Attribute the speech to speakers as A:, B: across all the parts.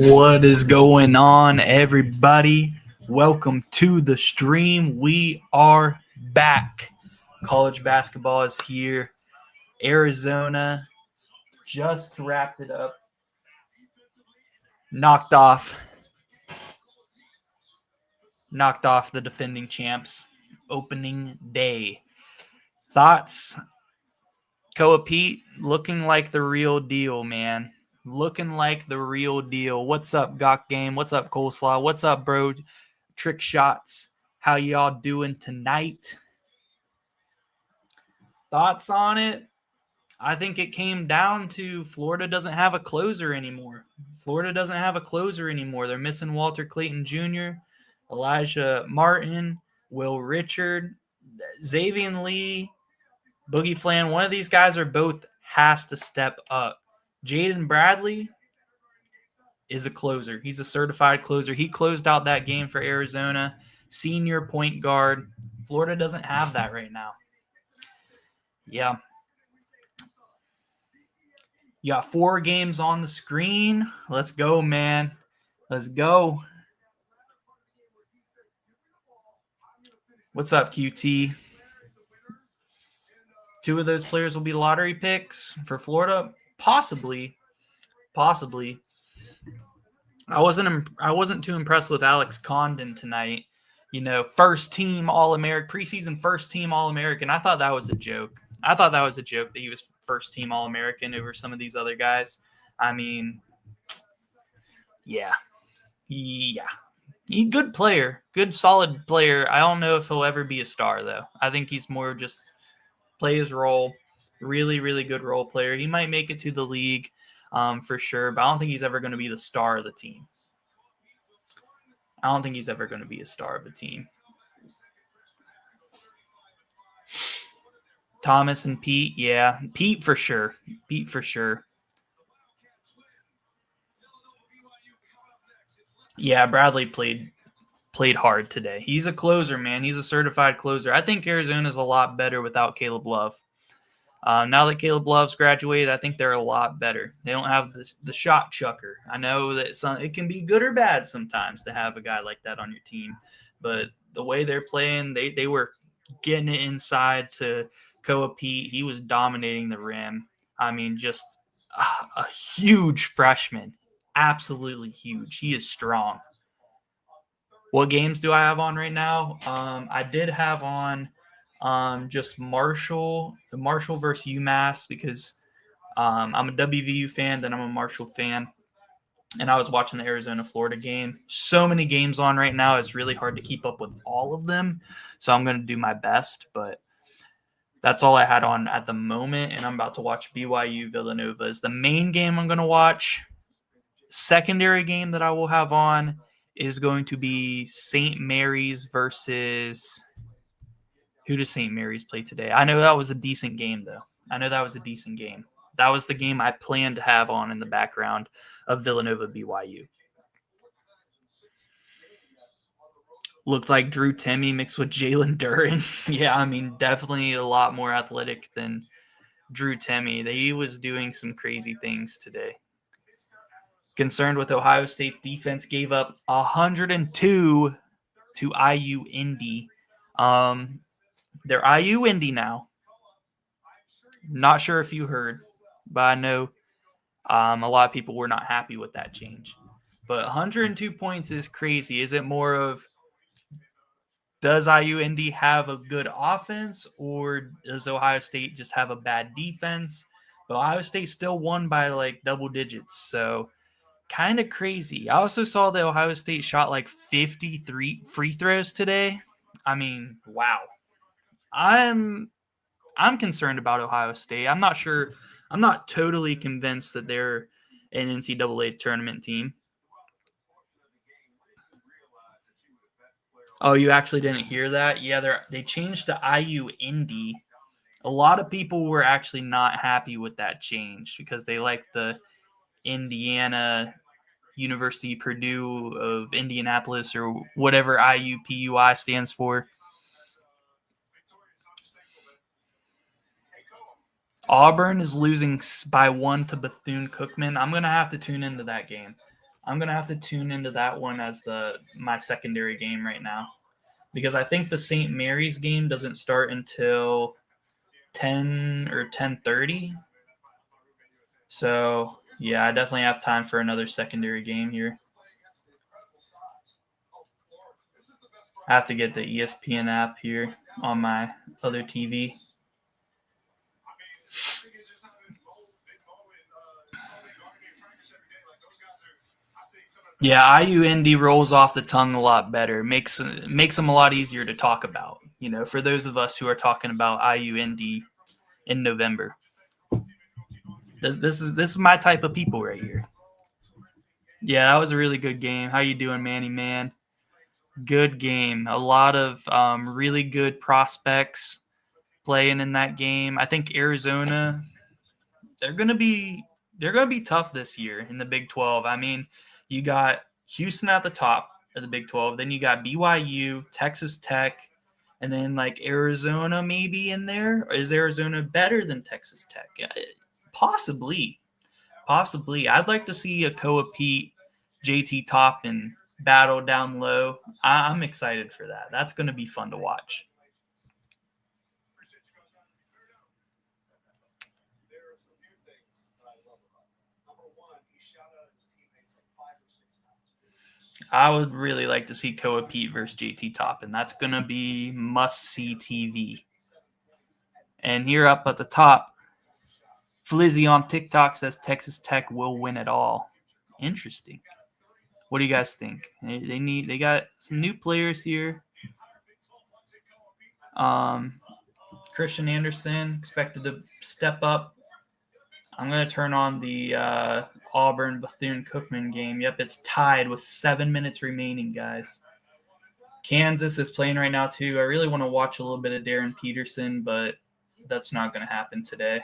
A: What is going on, everybody? Welcome to the stream. We are back. College basketball is here. Arizona just wrapped it up. Knocked off the defending champs opening day. Thoughts? Koa Pete looking like the real deal, man. Looking like the real deal. What's up, Gawk Game? What's up, Coleslaw? What's up, bro? Trick Shots. How y'all doing tonight? Thoughts on it? I think it came down to Florida doesn't have a closer anymore. They're missing Walter Clayton Jr., Elijah Martin, Will Richard, Xavier Lee, Boogie Flan. One of these guys or both has to step up. Jaden Bradley is a closer. He's a certified closer. He closed out that game for Arizona. Senior point guard. Florida doesn't have that right now. Yeah. You got 4 games on the screen. Let's go, man. Let's go. What's up, QT? 2 of those players will be lottery picks for Florida. Possibly. I wasn't too impressed with Alex Condon tonight. First team All-American, preseason first team All-American. I thought that was a joke. that he was first team All-American over some of these other guys. I mean, yeah. He's a good player, good solid player. I don't know if he'll ever be a star though. I think he's more just play his role. Really, really good role player. He might make it to the league for sure, but I don't think he's ever going to be the star of the team. Thomas and Pete, yeah. Pete for sure. Yeah, Bradley played hard today. He's a closer, man. He's a certified closer. I think Arizona's a lot better without Caleb Love. Now that Caleb Love's graduated, I think they're a lot better. They don't have the shot chucker. I know that it can be good or bad sometimes to have a guy like that on your team, but the way they're playing, they were getting it inside to Koa Pete. He was dominating the rim. I mean, just a huge freshman. Absolutely huge. He is strong. What games do I have on right now? I did have on just Marshall versus UMass because I'm a WVU fan, then I'm a Marshall fan, and I was watching the Arizona-Florida game. So many games on right now, it's really hard to keep up with all of them, so I'm going to do my best, but that's all I had on at the moment, and I'm about to watch BYU Villanova is the main game I'm going to watch. Secondary game that I will have on is going to be St. Mary's versus – who does St. Mary's play today? I know that was a decent game, though. That was the game I planned to have on in the background of Villanova BYU. Looked like Drew Timme mixed with Jalen Duren. Yeah, I mean, definitely a lot more athletic than Drew Timme. He was doing some crazy things today. Concerned with Ohio State's defense, gave up 102 to IU Indy. They're IU Indy now. Not sure if you heard, but I know a lot of people were not happy with that change. But 102 points is crazy. Is it more of does IU Indy have a good offense or does Ohio State just have a bad defense? But Ohio State still won by like double digits, so kind of crazy. I also saw that Ohio State shot like 53 free throws today. I mean, wow. I'm concerned about Ohio State. I'm not sure. I'm not totally convinced that they're an NCAA tournament team. Oh, you actually didn't hear that? Yeah, they changed to IU Indy. A lot of people were actually not happy with that change because they like the Indiana University Purdue of Indianapolis or whatever IUPUI stands for. Auburn is losing by 1 to Bethune-Cookman. I'm going to have to tune into that game. I'm gonna have to tune into that one as my secondary game right now, because I think the St. Mary's game doesn't start until 10 or 10:30. So yeah, I definitely have time for another secondary game here. I have to get the ESPN app here on my other TV. Yeah, IU Indy rolls off the tongue a lot better. Makes them a lot easier to talk about. For those of us who are talking about IU Indy in November. This is my type of people right here. Yeah, that was a really good game. How you doing, Manny man? Good game. A lot of really good prospects playing in that game. I think Arizona, they're gonna be tough this year in the Big 12. I mean, you got Houston at the top of the Big 12. Then you got BYU, Texas Tech, and then like Arizona maybe in there. Is Arizona better than Texas Tech? Possibly. I'd like to see Akoa Pete, JT Toppin battle down low. I'm excited for that. That's going to be fun to watch. I would really like to see Koa Pete versus JT Toppin. That's going to be must-see TV. And here up at the top, Flizzy on TikTok says Texas Tech will win it all. Interesting. What do you guys think? They got some new players here. Christian Anderson expected to step up. I'm going to turn on the Auburn Bethune-Cookman game. Yep, it's tied with 7 minutes remaining, guys. Kansas is playing right now, too. I really want to watch a little bit of Darren Peterson, but that's not going to happen today.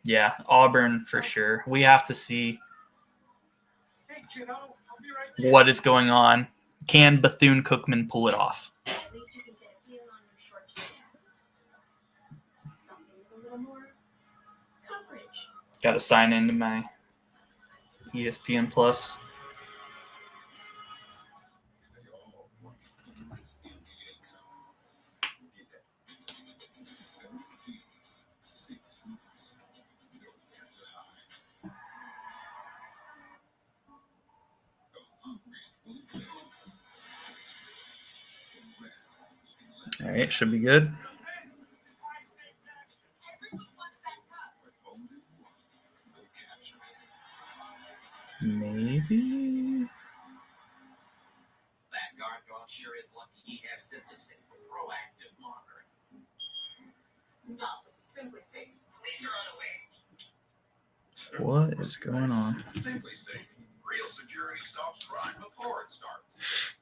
A: Yeah, Auburn for sure. We have to see what is going on. Can Bethune-Cookman pull it off? Got to sign into my ESPN Plus. All right, should be good. Maybe. That guard dog sure is lucky he has SimpliSafe for proactive monitoring. Stop. This is SimpliSafe. Police are on the way. What is going on? SimpliSafe. Real security stops crime before it starts.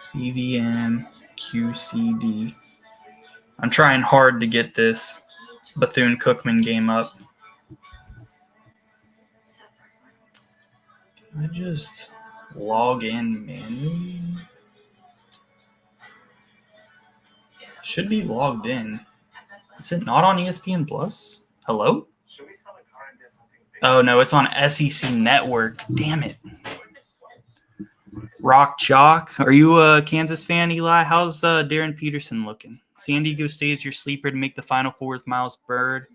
A: CVN QCD. I'm trying hard to get this Bethune-Cookman game up. Can I just log in manually? Should be logged in. Is it not on ESPN Plus? Hello? Oh, no, it's on SEC Network. Damn it. Rock Chalk. Are you a Kansas fan, Eli? How's Darren Peterson looking? San Diego State is your sleeper to make the Final Four with Miles Byrd.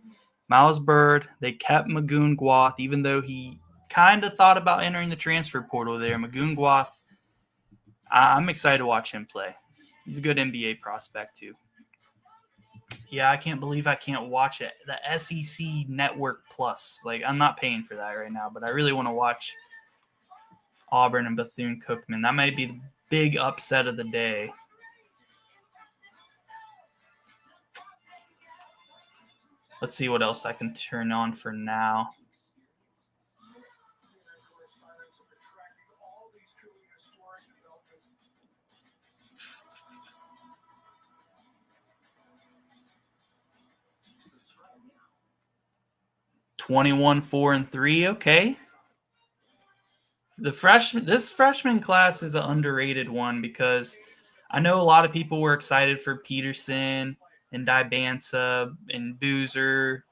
A: Miles Byrd, they kept Magoon Gwath, even though he kind of thought about entering the transfer portal there. Magoon Gwath, I'm excited to watch him play. He's a good NBA prospect, too. Yeah, I can't believe I can't watch it. The SEC Network Plus. Like, I'm not paying for that right now, but I really want to watch Auburn and Bethune-Cookman. That might be the big upset of the day. Let's see what else I can turn on for now. $21, 4, and 3. Okay. This freshman class is an underrated one because I know a lot of people were excited for Peterson and Dibansa and Boozer.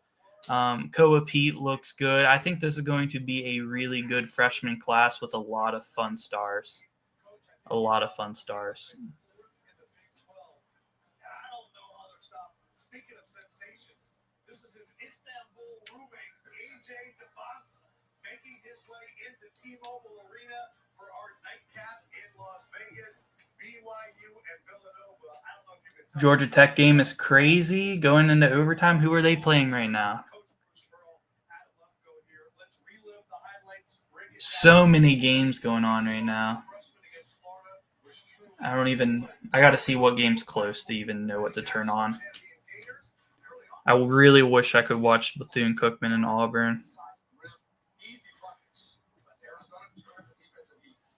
A: Koa Pete looks good. I think this is going to be a really good freshman class with a lot of fun stars. A lot of fun stars.
B: Making his way into T-Mobile Arena for our nightcap in Las Vegas. BYU and Villanova. I don't know if you can tell.
A: Georgia Tech game is crazy. Going into overtime. Who are they playing right now? So many games going on right now. I got to see what game's close to even know what to turn on. I really wish I could watch Bethune-Cookman and Auburn.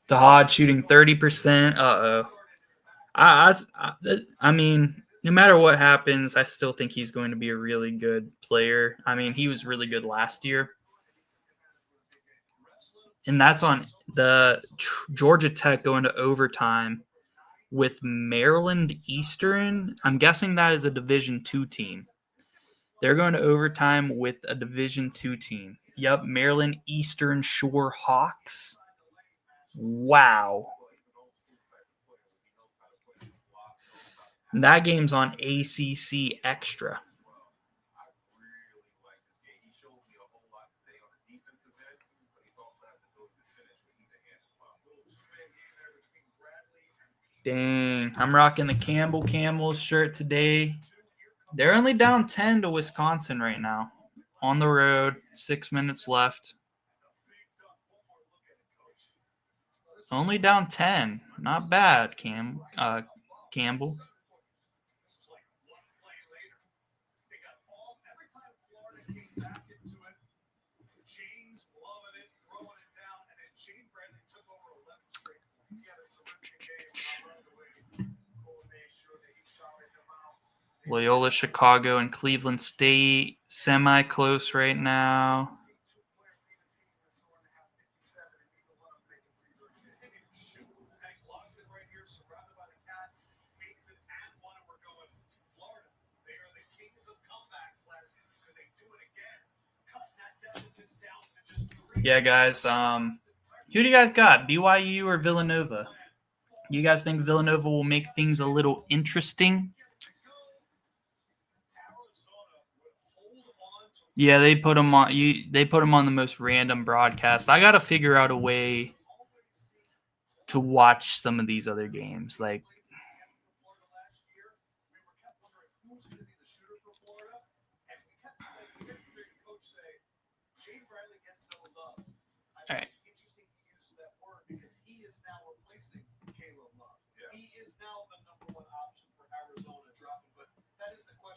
A: Dahad shooting 30%. Uh-oh. I mean, no matter what happens, I still think he's going to be a really good player. I mean, he was really good last year. And that's on the Georgia Tech going to overtime with Maryland Eastern. I'm guessing that is a Division II team. They're going to overtime with a Division II team. Yep, Maryland Eastern Shore Hawks. Wow. And that game's on ACC Extra. Dang, I'm rocking the Campbell Camels shirt today. They're only down 10 to Wisconsin right now. On the road, 6 minutes left. Only down 10. Not bad, Campbell. Loyola Chicago and Cleveland State semi-close right now. Yeah, guys. Who do you guys got? BYU or Villanova? You guys think Villanova will make things a little interesting? Yeah, they put them on. They put them on the most random broadcast. I got to figure out a way to watch some of these other games. Like, all right.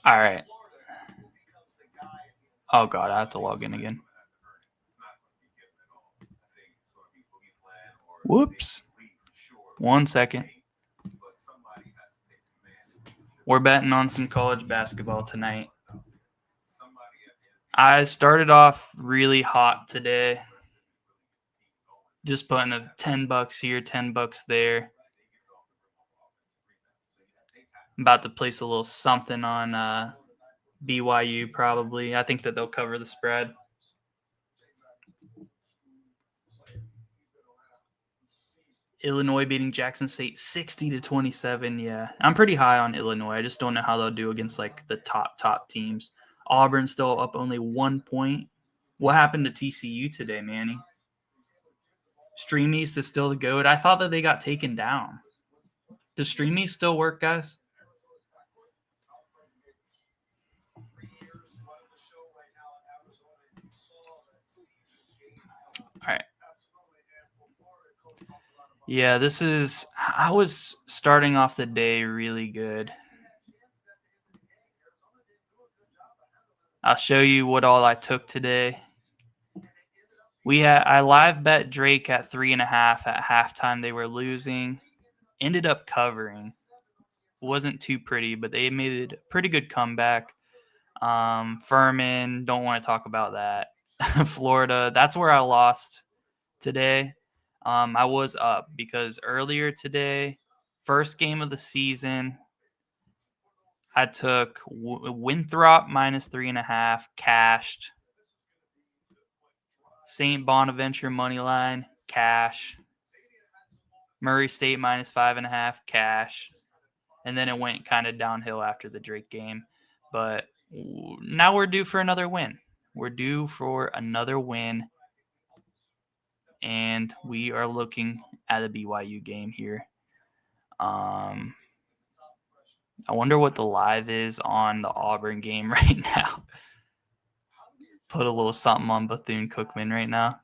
A: All right. Oh, God, I have to log in again. Whoops. 1 second. We're betting on some college basketball tonight. I started off really hot today. Just putting a $10 here, $10 there. I'm about to place a little something on BYU probably. I think that they'll cover the spread. Illinois beating Jackson State 60-27. Yeah, I'm pretty high on Illinois. I just don't know how they'll do against like the top teams. Auburn still up only 1 point. What happened to TCU today, Manny? Stream East is still the GOAT. I thought that they got taken down. Does Stream East still work, guys? All right. Yeah, I was starting off the day really good. I'll show you what all I took today. I live bet Drake at 3.5 at halftime. They were losing. Ended up covering. Wasn't too pretty, but they made a pretty good comeback. Furman, don't want to talk about that. Florida, that's where I lost today. I was up because earlier today, First game of the season, I took Winthrop minus 3.5, cashed. St. Bonaventure money line, cash. Murray State minus 5.5, cash. And then it went kind of downhill after the Drake game. But now we're due for another win. We're due for another win. And we are looking at a BYU game here. I wonder what the live is on the Auburn game right now. Put a little something on Bethune-Cookman right now.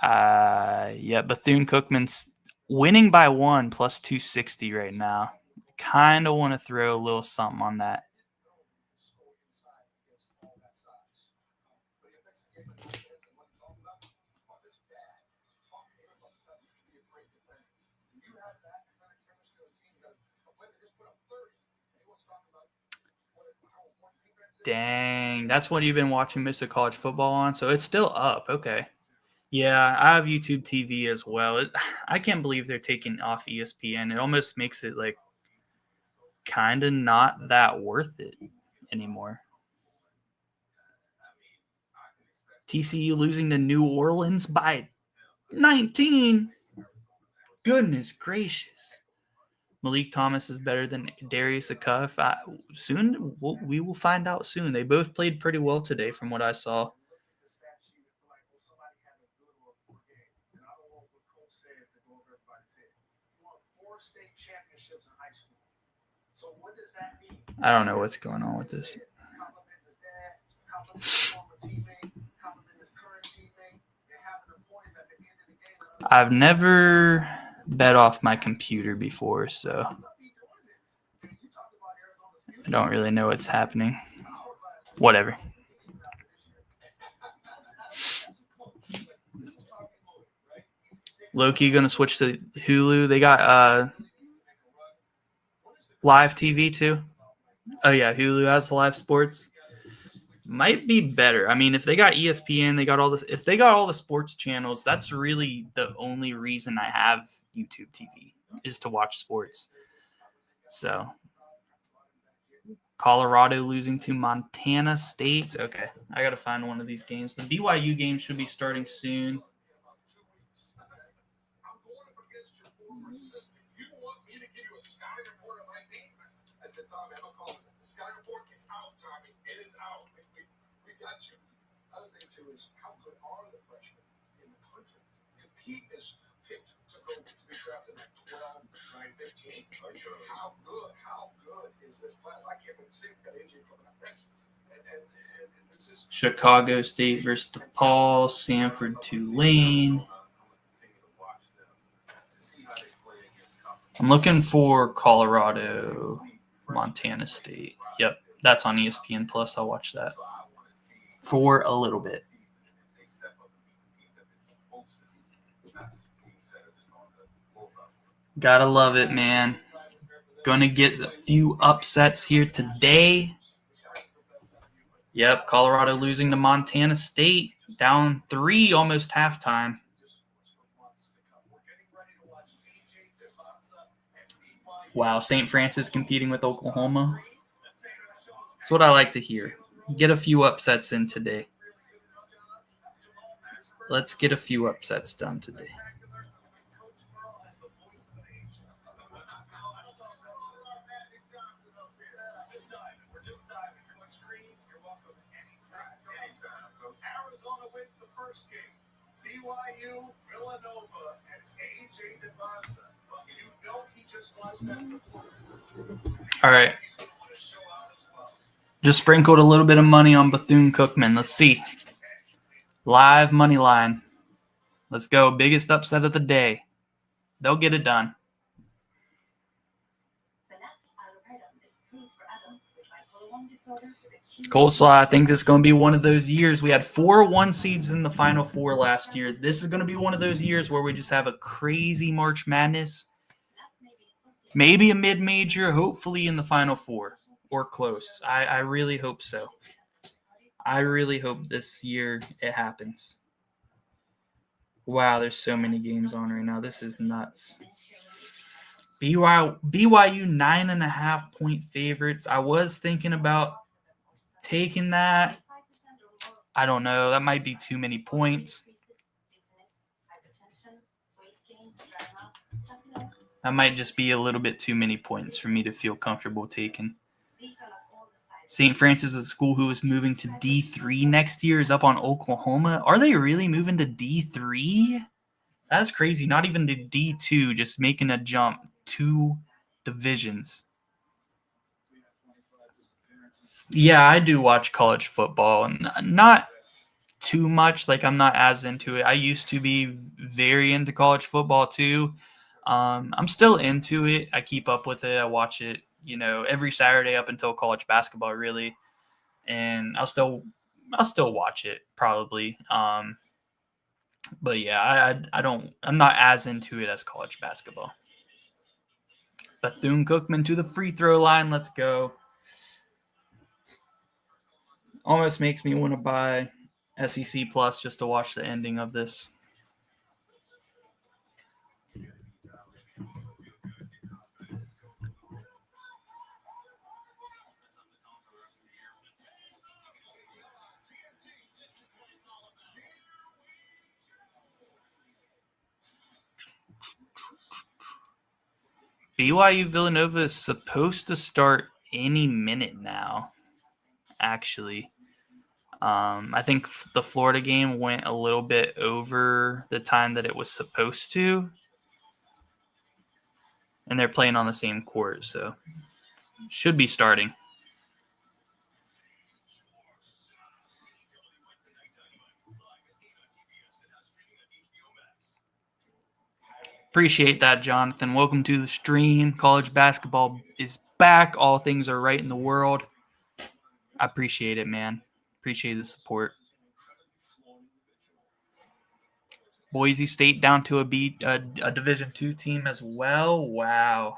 A: Yeah, Bethune-Cookman's winning by 1 plus 260 right now. Kind of want to throw a little something on that. Dang, that's what you've been watching Mr. College Football on? So it's still up. Okay. Yeah, I have YouTube TV as well. I can't believe they're taking off ESPN. It almost makes it like kind of not that worth it anymore. TCU losing to New Orleans by 19. Goodness gracious. Malik Thomas is better than Darius Acuff. We will find out soon. They both played pretty well today from what I saw. I don't know what's going on with this. I've never bet off my computer before, so I don't really know what's happening. Whatever. Loki gonna switch to Hulu. They got live TV too. Oh yeah, Hulu has live sports. Might be better. I mean, if they got ESPN, they got all this. If they got all the sports channels, that's really the only reason I have YouTube TV is to watch sports. So, Colorado losing to Montana State. Okay, I gotta find one of these games. The BYU game should be starting soon.
B: Other thing too is how good are the freshmen in the country? If Pete is picked to go to be drafted at 12, 9, 15, how good is this class? I can't believe we've got AJ coming up next. And this is
A: Chicago State versus DePaul, Sanford, Tulane. I'm looking for Colorado, Montana State. Yep, that's on ESPN Plus. I'll watch that for a little bit. Gotta love it, man. Gonna get a few upsets here today. Yep, Colorado losing to Montana State, down 3 almost halftime. Wow, St. Francis competing with Oklahoma. That's what I like to hear. Get a few upsets in today. Let's get a few upsets done today.
B: Arizona wins the first game. BYU, Villanova, and AJ DeBonza. You know he just watched that performance.
A: All right. Just sprinkled a little bit of money on Bethune-Cookman. Let's see. Live money line. Let's go. Biggest upset of the day. They'll get it done. Coleslaw, I think this is going to be one of those years. We had 4 1 seeds in the Final Four last year. This is going to be one of those years where we just have a crazy March Madness. Maybe a mid-major, hopefully in the Final Four or close. I really hope so. I really hope this year it happens. Wow, there's so many games on right now. This is nuts. BYU 9.5-point favorites. I was thinking about taking that. I don't know. That might be too many points. That might just be a little bit too many points for me to feel comfortable taking. St. Francis is a school who is moving to D3 next year, is up on Oklahoma. Are they really moving to D3? That's crazy. Not even to D2, just making a jump 2 divisions. Yeah, I do watch college football. Not too much. Like, I'm not as into it. I used to be very into college football too. I'm still into it. I keep up with it. I watch it, every Saturday up until college basketball, really. And I'll still watch it probably. But yeah, I'm not as into it as college basketball. Bethune-Cookman to the free throw line. Let's go. Almost makes me want to buy SEC Plus just to watch the ending of this. BYU Villanova is supposed to start any minute now, actually. I think the Florida game went a little bit over the time that it was supposed to. And they're playing on the same court, so should be starting. Appreciate that, Jonathan. Welcome to the stream. College basketball is back. All things are right in the world. I appreciate it, man. Appreciate the support. Boise State down to a Division II team as well. Wow.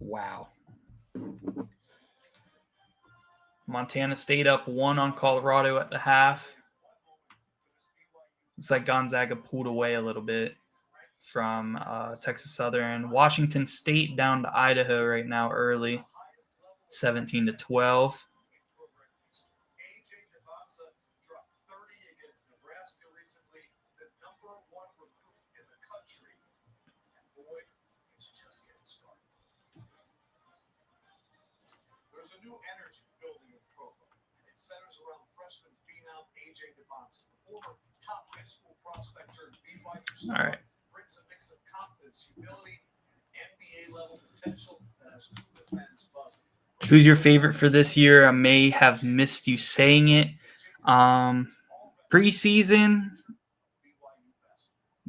A: Wow. Montana State up 1 on Colorado at the half. Looks like Gonzaga pulled away a little bit from Texas Southern. Washington State down to Idaho right now early, 17-12.
B: There's a new energy building in the program. It centers around freshman phenom AJ DeBonson, the former top high school prospect turned BYU star.
A: All right.
B: Brings a mix of confidence, humility, and NBA level potential that has Cougar fans buzzing.
A: Who's your favorite for this year? I may have missed you saying it. Preseason,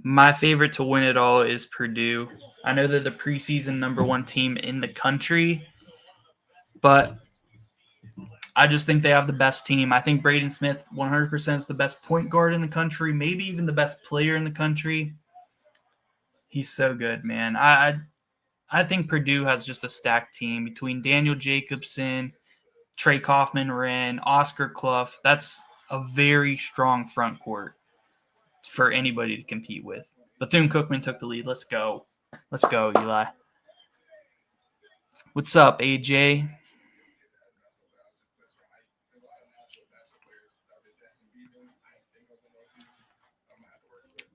A: my favorite to win it all is Purdue. I know they're the preseason #1 team in the country, but I just think they have the best team. I think Braden Smith 100% is the best point guard in the country, maybe even the best player in the country. He's so good, man. I think Purdue has just a stacked team between Daniel Jacobson, Trey Kaufman-Wren, Oscar Clough. That's a very strong front court for anybody to compete with. Bethune-Cookman took the lead. Let's go. Let's go, Eli. What's up, AJ?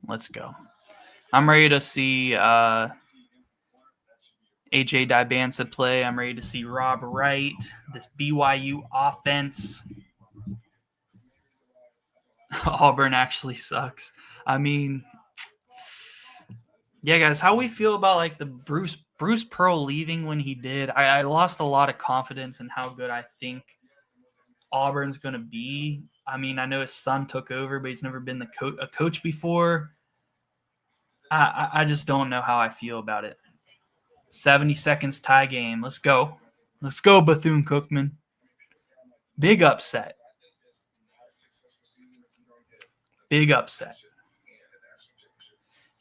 A: Let's go. I'm ready to see AJ Dibansa play. I'm ready to see Rob Wright, this BYU offense. Auburn actually sucks. I mean, yeah, guys, how we feel about like the Bruce Pearl leaving when he did. I lost a lot of confidence in how good I think Auburn's going to be. I mean, I know his son took over, but he's never been a coach before. I just don't know how I feel about it. 70 seconds tie game. Let's go. Let's go, Bethune-Cookman. Big upset. Big upset.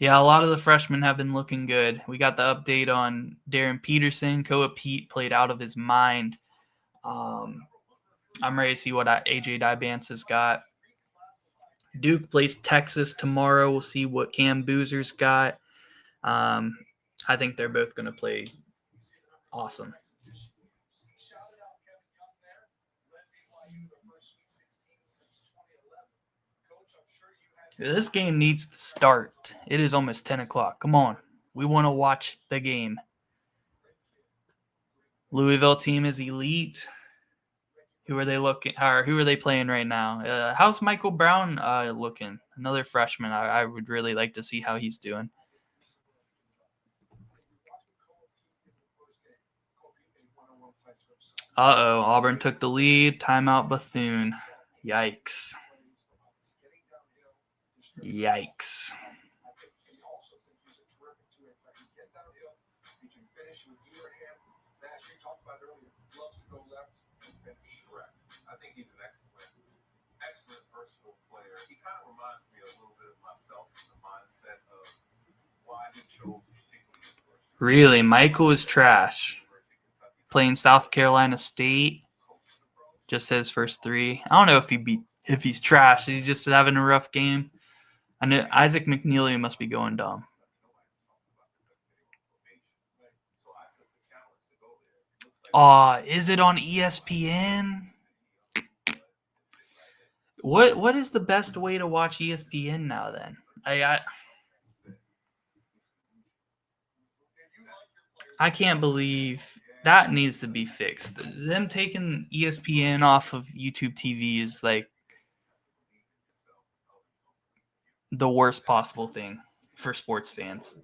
A: Yeah, a lot of the freshmen have been looking good. We got the update on Darren Peterson. Koa Pete played out of his mind. I'm ready to see what AJ Dybance has got. Duke plays Texas tomorrow. We'll see what Cam Boozer's got. I think they're both going to play awesome. This game needs to start. It is almost 10 o'clock. Come on. We want to watch the game. Louisville team is elite. Who are they looking? Or who are they playing right now? How's Michael Brown looking? Another freshman. I would really like to see how he's doing. Auburn took the lead. Timeout Bethune. Yikes.
B: I think he's an excellent versatile player. He kind of reminds me a little bit of myself in the mindset of why he chose particularly university.
A: Really, Michael is trash. Playing South Carolina State. Just says first three. I don't know if he's trash. He's just having a rough game. I know Isaac McNeely must be going dumb. Is it on ESPN? What is the best way to watch ESPN now then? I can't believe that needs to be fixed. Them taking ESPN off of YouTube TV is like the worst possible thing for sports fans.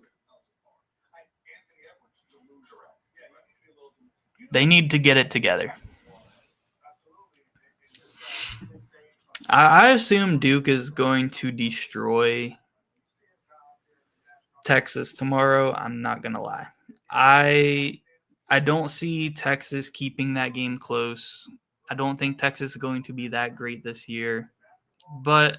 A: They need to get it together. I assume Duke is going to destroy Texas tomorrow. I'm not going to lie. I don't see Texas keeping that game close. I don't think Texas is going to be that great this year. But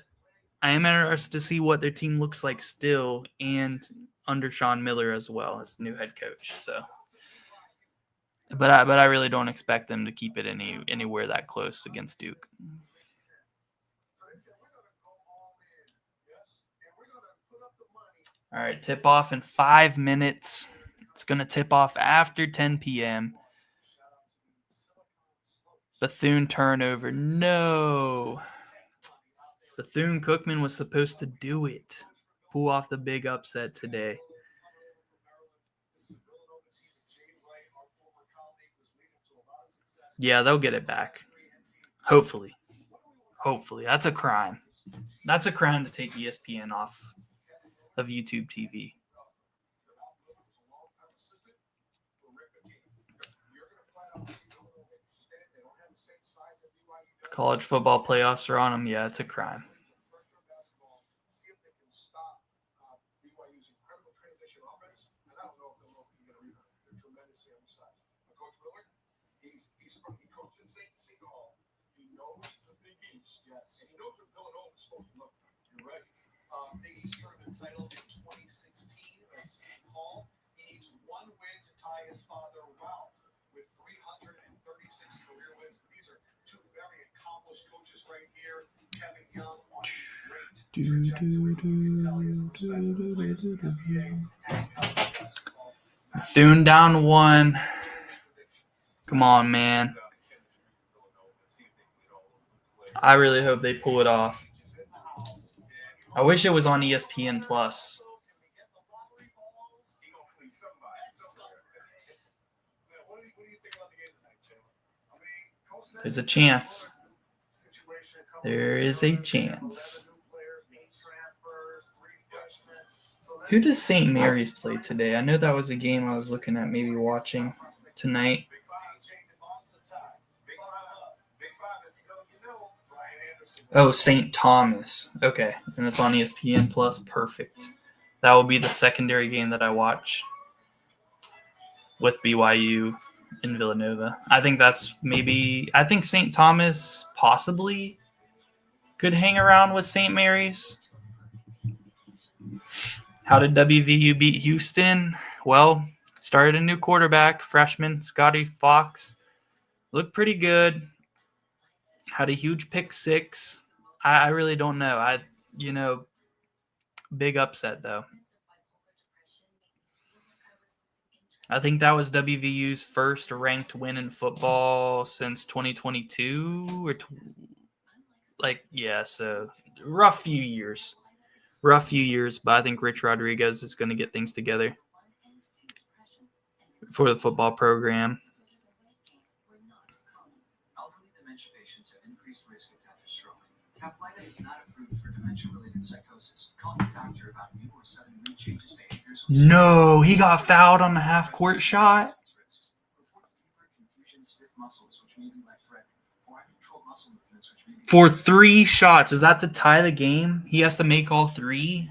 A: I am interested to see what their team looks like still and under Sean Miller as well as the new head coach. So, but I really don't expect them to keep it anywhere that close against Duke. All right, tip off in 5 minutes. It's going to tip off after 10 p.m. Bethune turnover. No. Bethune-Cookman was supposed to do it. Pull off the big upset today. Yeah, they'll get it back. Hopefully. That's a crime. That's a crime to take ESPN off of YouTube TV. College football playoffs are on them. Yeah, it's a crime.
B: Big East tournament title in 2016 at St. Paul. He needs one win to tie his father, Ralph, with 336 career wins. These are two very accomplished coaches right here. Kevin Young on great trajectory.
A: Bethune down 1. Come on, man. I really hope they pull it off. I wish it was on ESPN Plus. There's a chance. There is a chance. Who does St. Mary's play today? I know that was a game I was looking at maybe watching tonight. Oh, St. Thomas. Okay, and it's on ESPN Plus. Perfect. That will be the secondary game that I watch with BYU in Villanova. I think I think St. Thomas possibly could hang around with St. Mary's. How did WVU beat Houston? Well, started a new quarterback, freshman Scotty Fox. Looked pretty good. Had a huge pick six. I really don't know. Big upset though. I think that was WVU's first ranked win in football since 2022 or so rough few years. But I think Rich Rodriguez is going to get things together for the football program.
C: Elderly dementia patients have increased risk of death or stroke. Caplyta is not approved for dementia-related psychosis. Call your doctor about new or sudden mood changes, behaviors.
A: No, he got fouled on the half-court shot. For 3 shots. Is that to tie the game? He has to make all 3?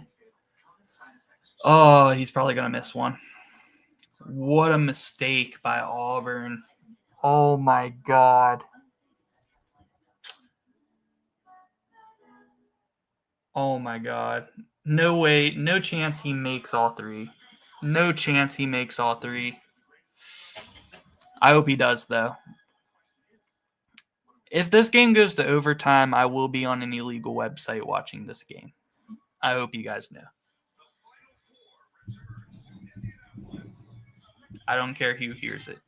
A: Oh, he's probably going to miss one. What a mistake by Auburn. Oh, my God. Oh, my God. No way. No chance he makes all 3. No chance he makes all 3. I hope he does, though. If this game goes to overtime, I will be on an illegal website watching this game. I hope you guys know. I don't care who hears it.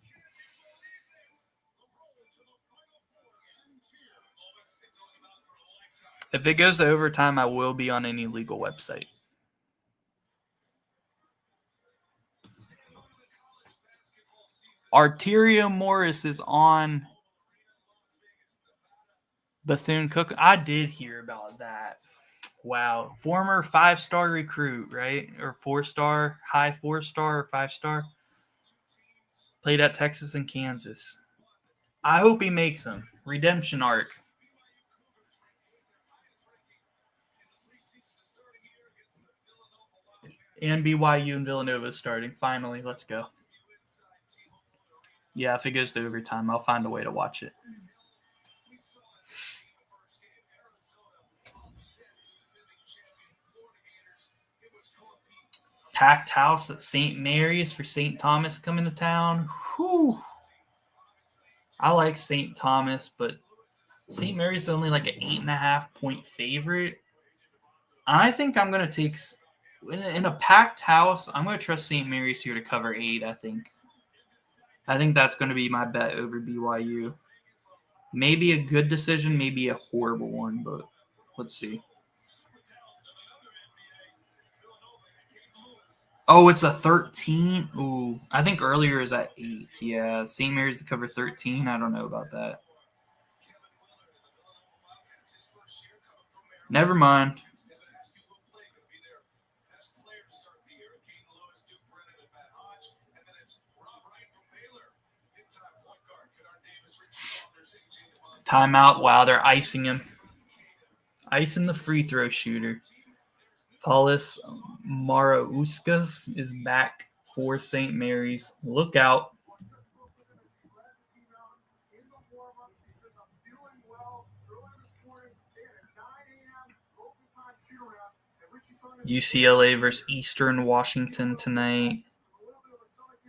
A: If it goes to overtime, I will be on an illegal website. Arterio Morris is on Bethune-Cookman. I did hear about that. Wow. Former 5-star recruit, right? Or 4-star, high 4-star or 5-star. Played at Texas and Kansas. I hope he makes them. Redemption arc. And BYU and Villanova is starting. Finally, let's go. Yeah, if it goes to overtime, I'll find a way to watch it. Packed house at St. Mary's for St. Thomas coming to town. Whew. I like St. Thomas, but St. Mary's is only like an 8.5-point favorite. I think I'm going to take in a packed house. I'm going to trust St. Mary's here to cover 8. I think that's going to be my bet over BYU. Maybe a good decision, maybe a horrible one, but let's see. Oh, it's a 13? Ooh, I think earlier is at 8. Yeah, St. Mary's to cover 13. I don't know about that. Never mind. Timeout. Wow, they're icing him. Icing the free throw shooter. Paulus Marauskas is back for St. Mary's. Look out. UCLA versus Eastern Washington tonight.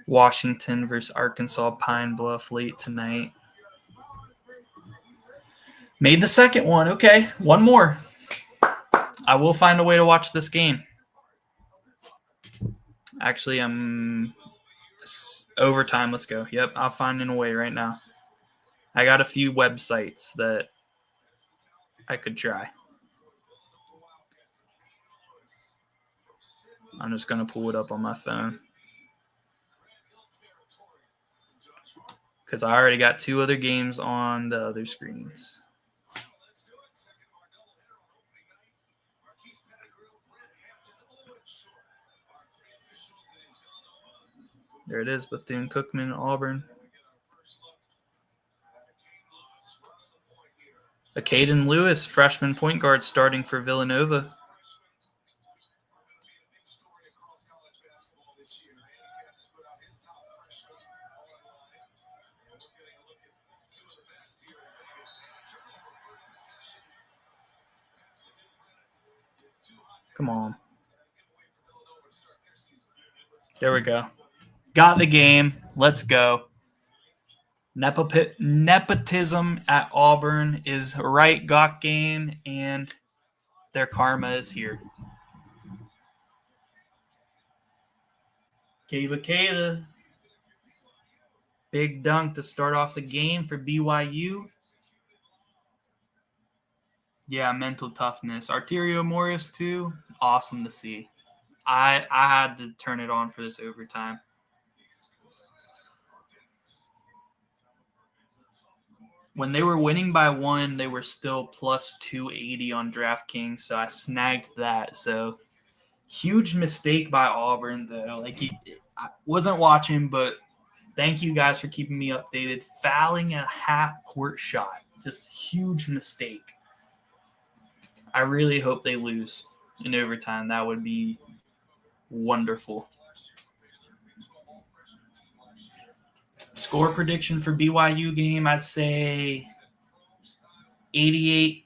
A: Washington versus Arkansas Pine Bluff late tonight. Made the second one. Okay, one more. I will find a way to watch this game. Actually, I'm overtime. Let's go. Yep, I'll find a way right now. I got a few websites that I could try. I'm just going to pull it up on my phone. Because I already got 2 other games on the other screens. There it is, Bethune-Cookman, Auburn. Caden Lewis, freshman point guard, starting for Villanova. Come on. There we go. Got the game. Let's go. Nepotism at Auburn is right. Got game, and their karma is here. Kayla. Big dunk to start off the game for BYU. Yeah, mental toughness. Arterio Morris, too. Awesome to see. I had to turn it on for this overtime. When they were winning by 1, they were still plus 280 on DraftKings, so I snagged that. So huge mistake by Auburn, though. I wasn't watching, but thank you guys for keeping me updated. Fouling a half-court shot, just huge mistake. I really hope they lose in overtime. That would be wonderful. Score prediction for BYU game, I'd say 88-79.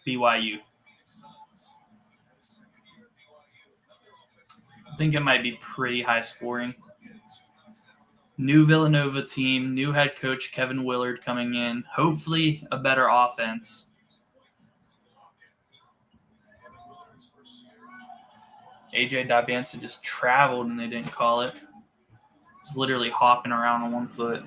A: BYU. I think it might be pretty high scoring. New Villanova team, new head coach Kevin Willard coming in. Hopefully a better offense. AJ Dabansa just traveled and they didn't call it. It's literally hopping around on one foot.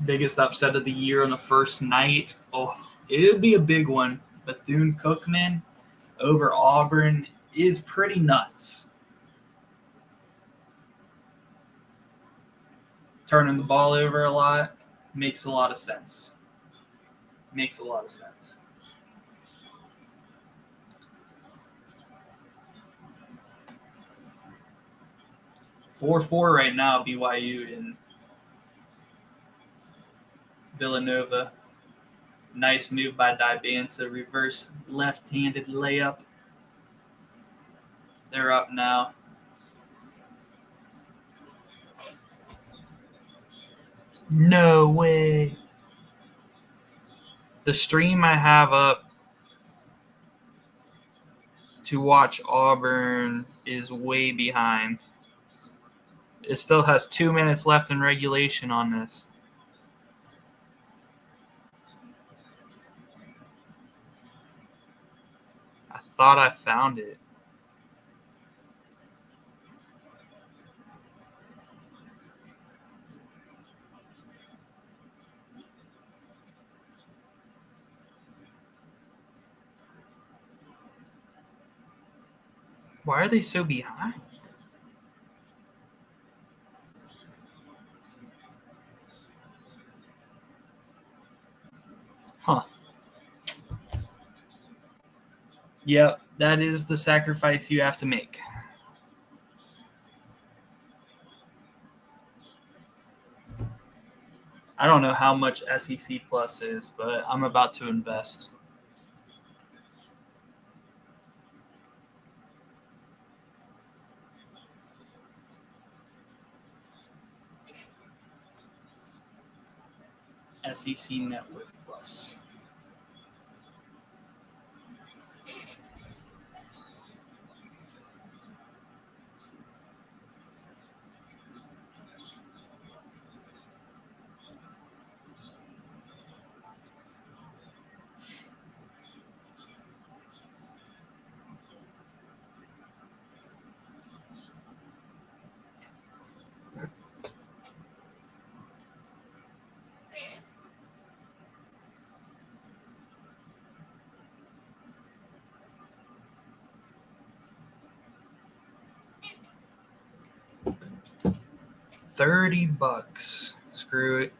A: Biggest upset of the year on the first night. Oh, it'll be a big one. Bethune-Cookman over Auburn is pretty nuts. Turning the ball over a lot makes a lot of sense. 4-4 right now, BYU in Villanova. Nice move by Dabansa. Reverse left-handed layup. They're up now. No way. The stream I have up to watch Auburn is way behind. It still has 2 minutes left in regulation on this. I thought I found it. Why are they so behind? Huh. Yep, that is the sacrifice you have to make. I don't know how much SEC Plus is, but I'm about to invest. SEC Network Plus. $30. Screw it.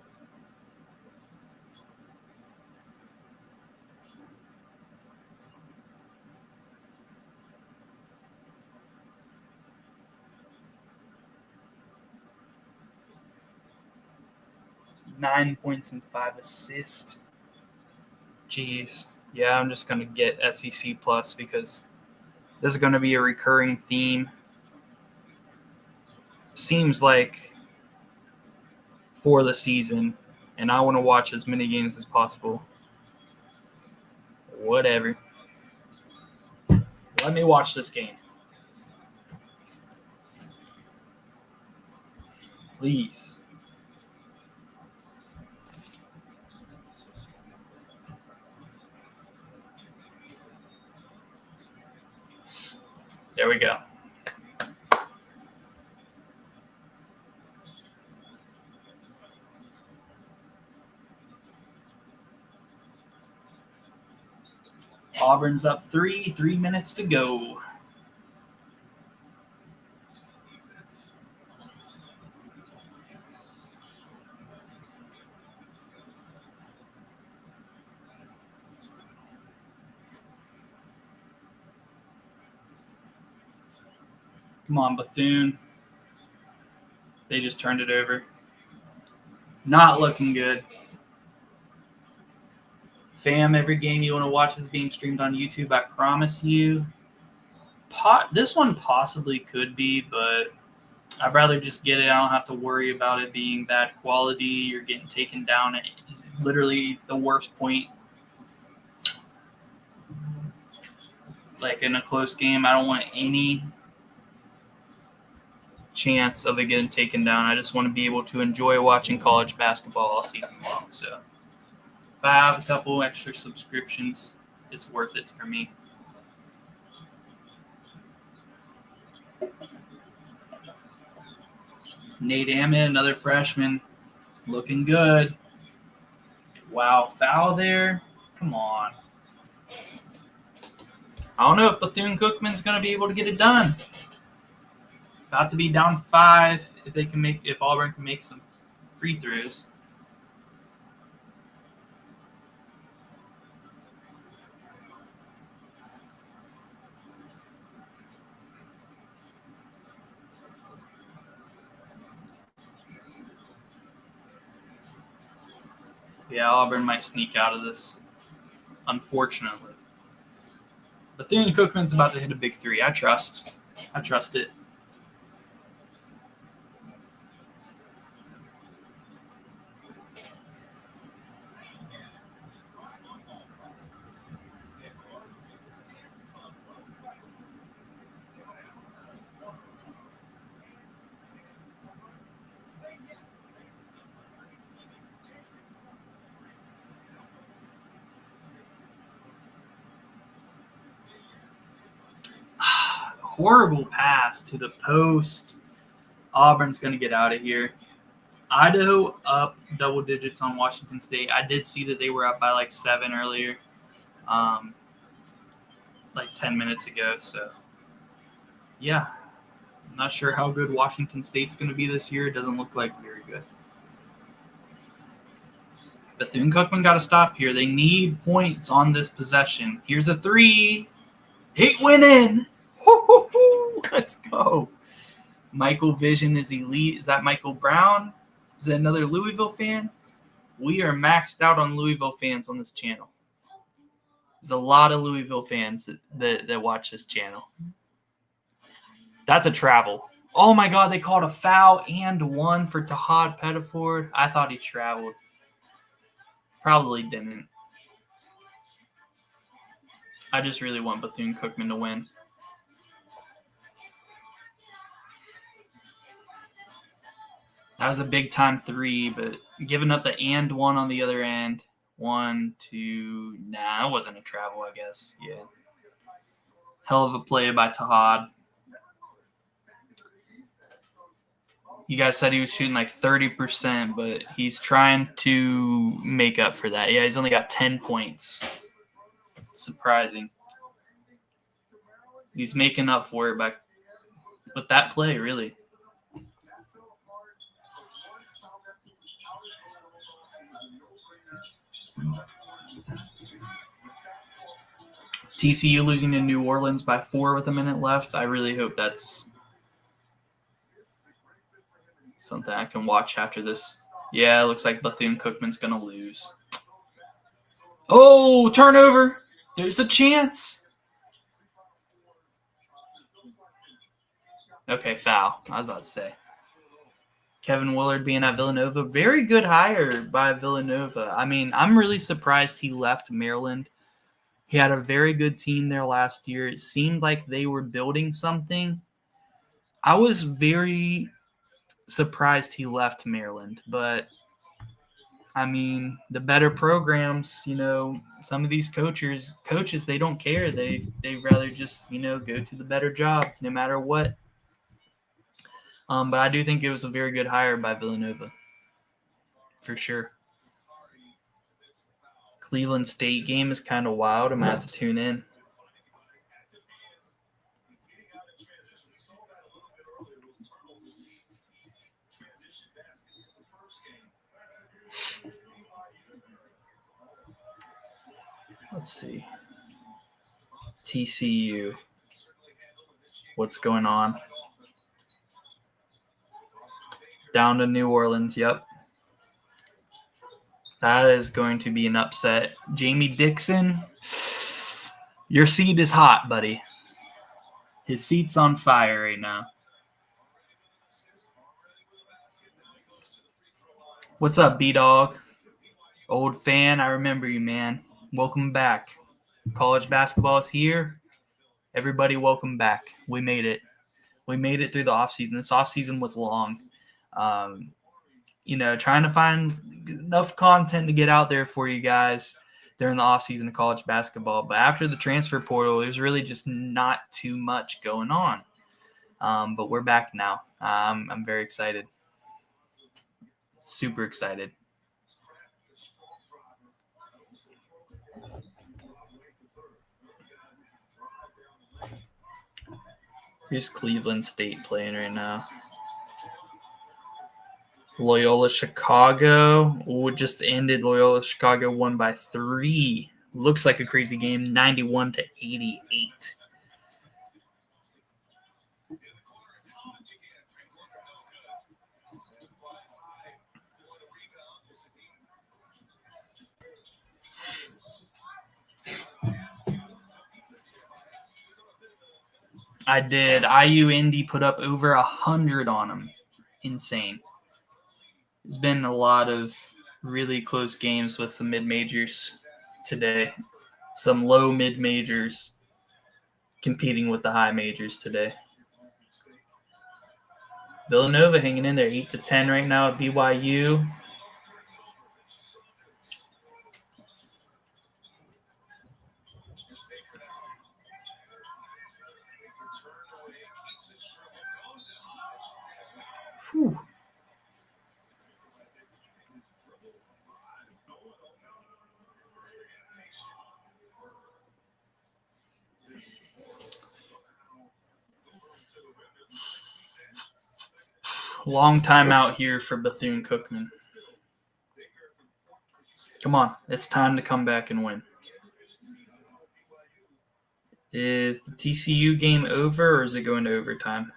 A: Nine points and 5 assists. Jeez. Yeah, I'm just going to get SEC Plus because this is going to be a recurring theme. Seems like for the season, And I want to watch as many games as possible. Whatever. Let me watch this game. Please. There we go. Auburn's up 3 minutes to go. Come on, Bethune. They just turned it over. Not looking good. Fam, every game you want to watch is being streamed on YouTube, I promise you. This one possibly could be, but I'd rather just get it. I don't have to worry about it being bad quality. You're getting taken down at literally the worst point. Like in a close game, I don't want any chance of it getting taken down. I just want to be able to enjoy watching college basketball all season long. So if I have a couple extra subscriptions, it's worth it for me. Nate Ammon, another freshman, looking good. Wow, foul there. Come on. I don't know if Bethune-Cookman's going to be able to get it done. About to be down 5 if Auburn can make some free throws. Yeah, Auburn might sneak out of this, unfortunately. Bethune-Cookman's about to hit a big 3. I trust it. Horrible pass to the post. Auburn's going to get out of here. Idaho up double digits on Washington State. I did see that they were up by like 7 earlier, like 10 minutes ago. So, yeah, I'm not sure how good Washington State's going to be this year. It doesn't look like very good. Bethune-Cookman got to stop here. They need points on this possession. Here's a 3. It went in. Let's go. Michael Vision is elite. Is that Michael Brown? Is that another Louisville fan? We are maxed out on Louisville fans on this channel. There's a lot of Louisville fans that watch this channel. That's a travel. Oh, my God. They called a foul and 1 for Tahad Pettiford. I thought he traveled. Probably didn't. I just really want Bethune-Cookman to win. That was a big-time 3, but giving up the and 1 on the other end. 1, 2. Nah, it wasn't a travel, I guess. Yeah. Hell of a play by Tahad. You guys said he was shooting like 30%, but he's trying to make up for that. Yeah, he's only got 10 points. Surprising. He's making up for it with that play, really. TCU losing to New Orleans by 4 with a minute left. I really hope that's something I can watch after this. Yeah, it looks like Bethune-Cookman's going to lose. Oh, turnover. There's a chance. Okay, foul. I was about to say. Kevin Willard being at Villanova. Very good hire by Villanova. I mean, I'm really surprised he left Maryland. He had a very good team there last year. It seemed like they were building something. I was very surprised he left Maryland, but I mean, the better programs, some of these coaches, they don't care. They'd rather just, go to the better job no matter what. But I do think it was a very good hire by Villanova, for sure. Cleveland State game is kind of wild. I'm going to have to tune in. Let's see. TCU. What's going on? Down to New Orleans. Yep. That is going to be an upset. Jamie Dixon, your seat is hot, buddy. His seat's on fire right now. What's up, B-Dog? Old fan, I remember you, man. Welcome back. College basketball is here. Everybody, welcome back. We made it. We made it through the offseason. This offseason was long. Trying to find enough content to get out there for you guys during the offseason of college basketball. But after the transfer portal, there's really just not too much going on. But we're back now. I'm very excited. Super excited. Here's Cleveland State playing right now. Loyola Chicago just ended. Loyola Chicago won by 3. Looks like a crazy game, 91-88. I did. IU Indy put up over 100 on them. Insane. There's been a lot of really close games with some mid-majors today. Some low mid-majors competing with the high majors today. Villanova hanging in there 8-10 right now at BYU. Whew. Long time out here for Bethune-Cookman. Come on, it's time to come back and win. Is the TCU game over, or is it going to overtime?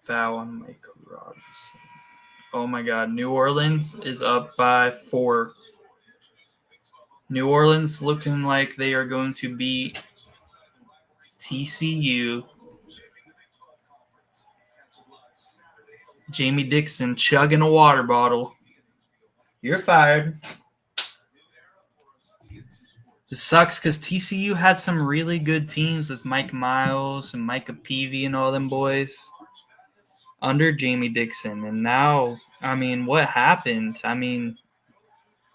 A: Foul on Michael Robinson. Oh my God, New Orleans is up by 4. New Orleans looking like they are going to beat TCU. Jamie Dixon chugging a water bottle. You're fired. This sucks because TCU had some really good teams with Mike Miles and Micah Peavy and all them boys under Jamie Dixon. And now, what happened?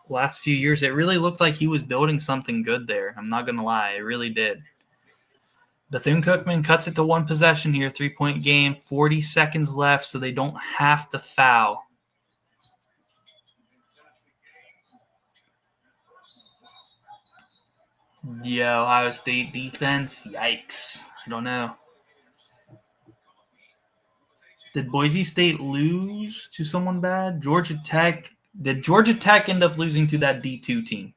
A: Last few years, it really looked like he was building something good there. I'm not going to lie. It really did. Bethune-Cookman cuts it to 1 possession here, 3-point game, 40 seconds left, so they don't have to foul. Yeah, Ohio State defense, yikes. I don't know. Did Boise State lose to someone bad? Georgia Tech. Did Georgia Tech end up losing to that D2 team?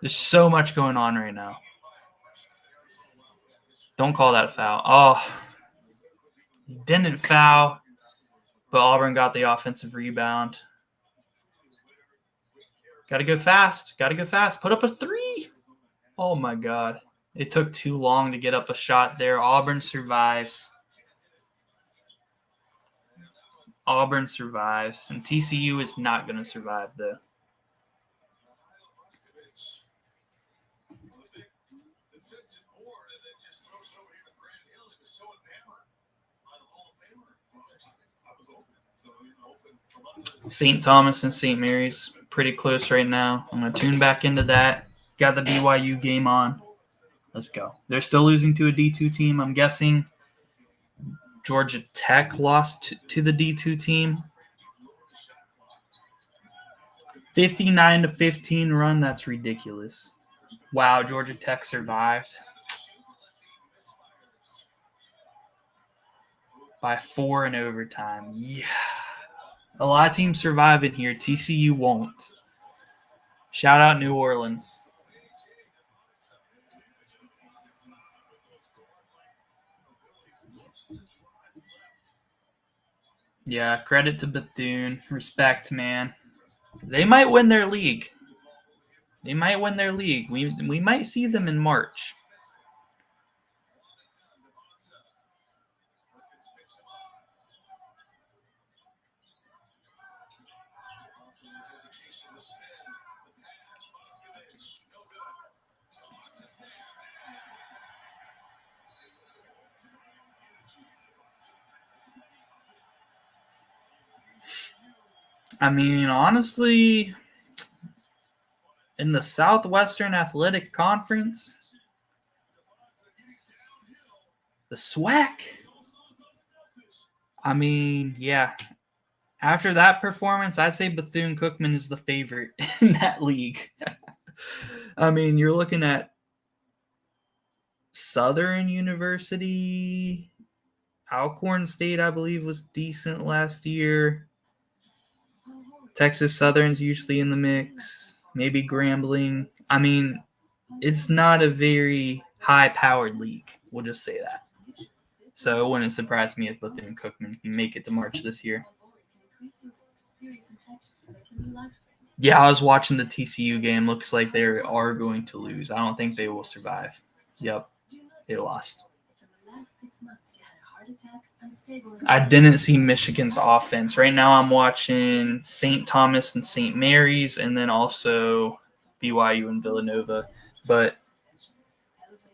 A: There's so much going on right now. Don't call that a foul. Oh, he didn't foul, but Auburn got the offensive rebound. Got to go fast. Put up a 3. Oh, my God. It took too long to get up a shot there. Auburn survives. Auburn survives, and TCU is not going to survive, though. St. Thomas and St. Mary's pretty close right now. I'm going to tune back into that. Got the BYU game on. Let's go. They're still losing to a D2 team. I'm guessing Georgia Tech lost to the D2 team. 59-15 run. That's ridiculous. Wow, Georgia Tech survived by 4 in overtime. Yeah. A lot of teams survive in here. TCU won't. Shout out New Orleans. Yeah, credit to Bethune. Respect, man. They might win their league. We might see them in March. I mean, honestly, in the Southwestern Athletic Conference, the SWAC, I mean, yeah. After that performance, I'd say Bethune-Cookman is the favorite in that league. I mean, you're looking at Southern University, Alcorn State, I believe, was decent last year. Texas Southern's usually in the mix. Maybe Grambling. I mean, it's not a very high-powered league. We'll just say that. So it wouldn't surprise me if Bethune-Cookman can make it to March this year. Yeah, I was watching the TCU game. Looks like they are going to lose. I don't think they will survive. Yep, they lost. I didn't see Michigan's offense. Right now I'm watching St. Thomas and St. Mary's and then also BYU and Villanova. But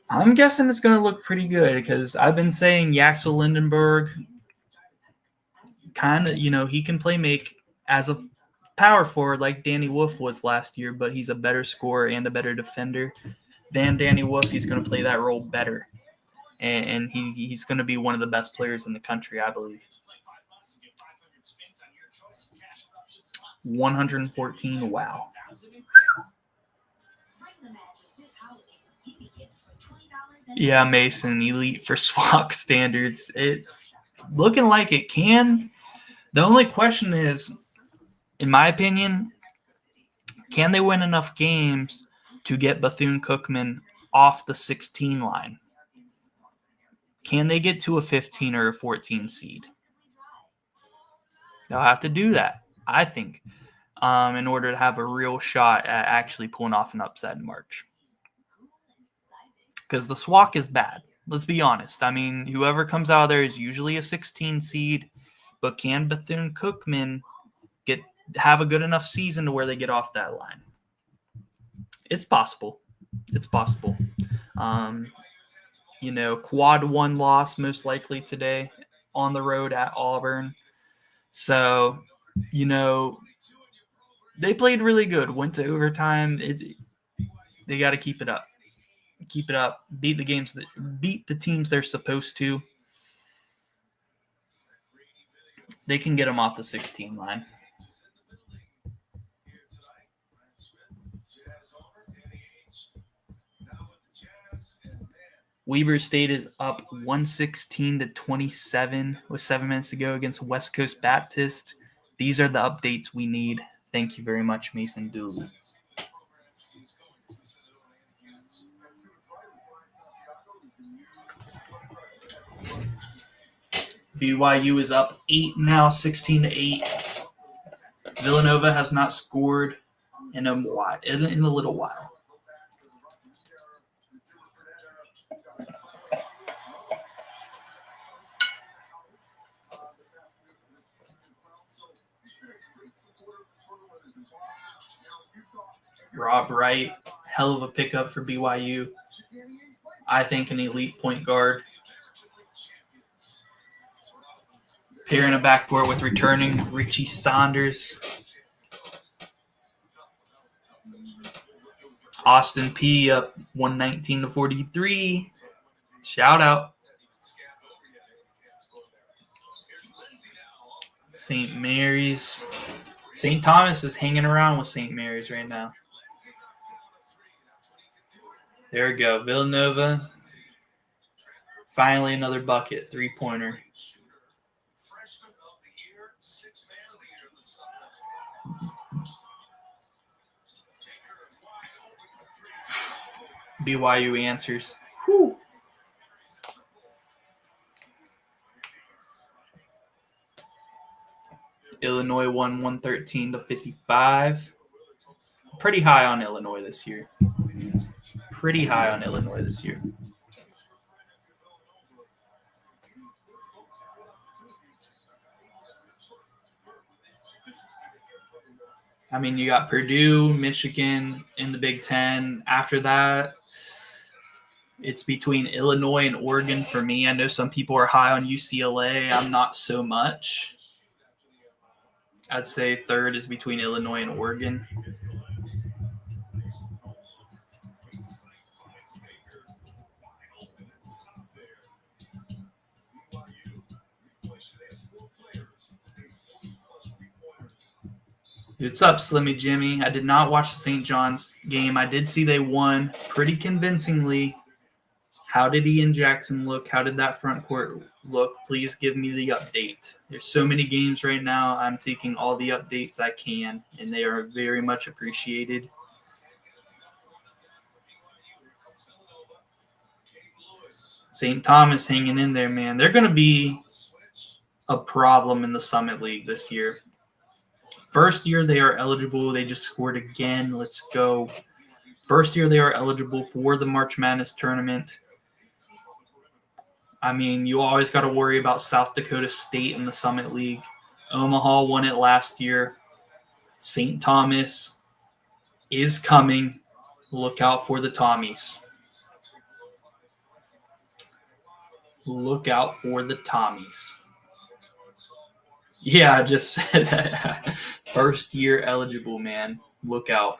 A: I'm guessing it's going to look pretty good because I've been saying Yaxel Lindenberg kind of, he can play make as a power forward like Danny Wolf was last year, but he's a better scorer and a better defender than Danny Wolf. He's going to play that role better. And he's going to be one of the best players in the country, I believe. 114, wow. Yeah, Mason, elite for SWAC standards. It looking like it can. The only question is, in my opinion, can they win enough games to get Bethune-Cookman off the 16 line? Can they get to a 15 or a 14 seed? They'll have to do that, I think, in order to have a real shot at actually pulling off an upset in March. Because the SWAC is bad. Let's be honest. I mean, whoever comes out of there is usually a 16 seed, but can Bethune-Cookman have a good enough season to where they get off that line? It's possible. It's possible. Quad 1 loss most likely today on the road at Auburn. So, they played really good. Went to overtime. They got to keep it up. Keep it up. Beat the teams they're supposed to. They can get them off the 16 line. Weber State is up 116-27 with 7 minutes to go against West Coast Baptist. These are the updates we need. Thank you very much, Mason Dooley. BYU is up 8 now, 16-8. Villanova has not scored in a little while. Rob Wright, hell of a pickup for BYU. I think an elite point guard. Pair in a backcourt with returning Richie Saunders. Austin P up 119-43. Shout out. St. Mary's. St. Thomas is hanging around with St. Mary's right now. There we go. Villanova. Finally another bucket. 3-pointer. BYU answers. Whew. Illinois won 113-55. Pretty high on Illinois this year. I mean, you got Purdue, Michigan in the Big Ten. After that, it's between Illinois and Oregon for me. I know some people are high on UCLA. I'm not so much. I'd say third is between Illinois and Oregon. What's up, Slimmy Jimmy? I did not watch the St. John's game. I did see they won pretty convincingly. How did Ian Jackson look? How did that front court look? Please give me the update. There's so many games right now. I'm taking all the updates I can, and they are very much appreciated. St. Thomas hanging in there, man. They're going to be a problem in the Summit League this year. First year they are eligible. They just scored again. Let's go. First year they are eligible for the March Madness tournament. I mean, you always got to worry about South Dakota State in the Summit League. Omaha won it last year. St. Thomas is coming. Look out for the Tommies. Look out for the Tommies. Yeah, I just said that. First year eligible, man. Look out.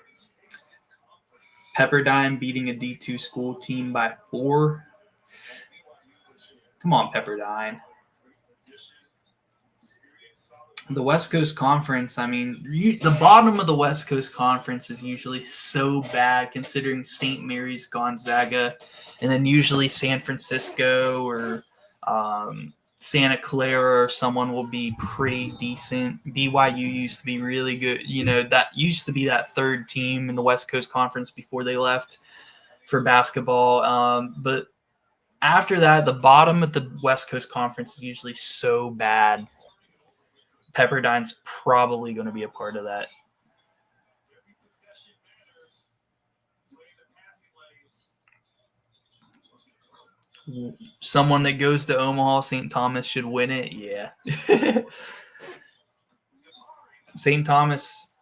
A: Pepperdine beating a D2 school team by 4. Come on, Pepperdine. The West Coast Conference, I mean, the bottom of the West Coast Conference is usually so bad considering St. Mary's, Gonzaga, and then usually San Francisco or Santa Clara or someone will be pretty decent. BYU used to be really good. You know, that used to be that third team in the West Coast Conference before they left for basketball. But after that, the bottom of the West Coast Conference is usually so bad. Pepperdine's probably going to be a part of that. Someone that goes to Omaha, St. Thomas should win it. Yeah. St. Thomas,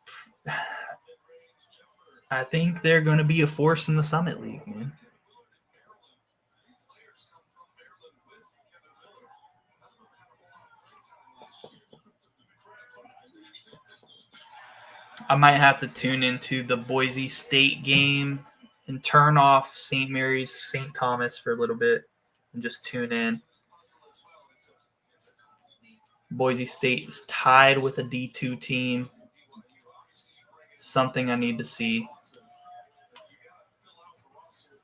A: I think they're going to be a force in the Summit League, man. I might have to tune into the Boise State game and turn off St. Mary's, St. Thomas for a little bit and just tune in. Boise State is tied with a D2 team. Something I need to see.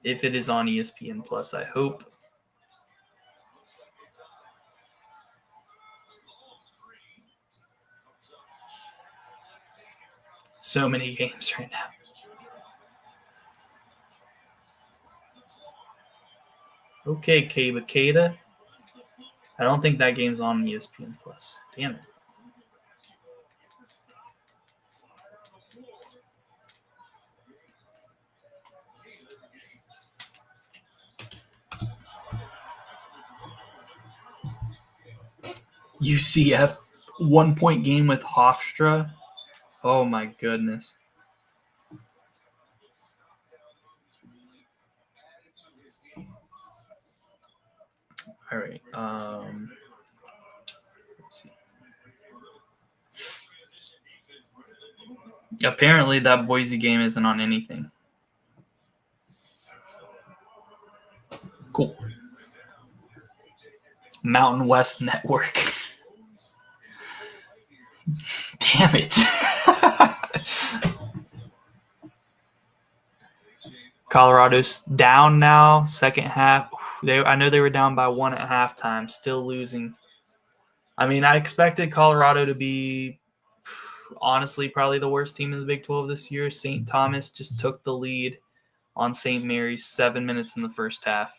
A: If it is on ESPN Plus, I hope. So many games right now. Okay, Kabakata. I don't think that game's on ESPN Plus. Damn it. UCF 1-point game with Hofstra. Oh my goodness. All right. Apparently that Boise game isn't on anything. Cool. Mountain West Network. Damn it. Colorado's down now, second half. I know they were down by 1 at halftime, still losing. I mean, I expected Colorado to be, honestly, probably the worst team in the Big 12 this year. St. Thomas just took the lead on St. Mary's 7 minutes in the first half.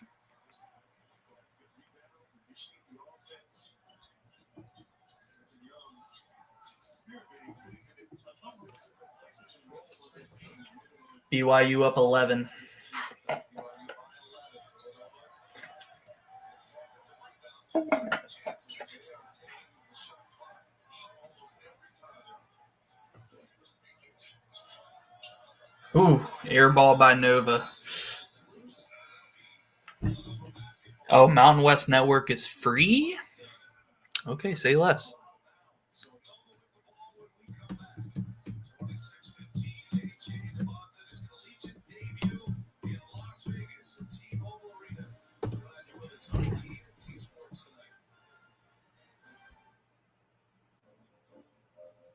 A: BYU up 11. Ooh, air ball by Nova. Oh, Mountain West Network is free? Okay, say less.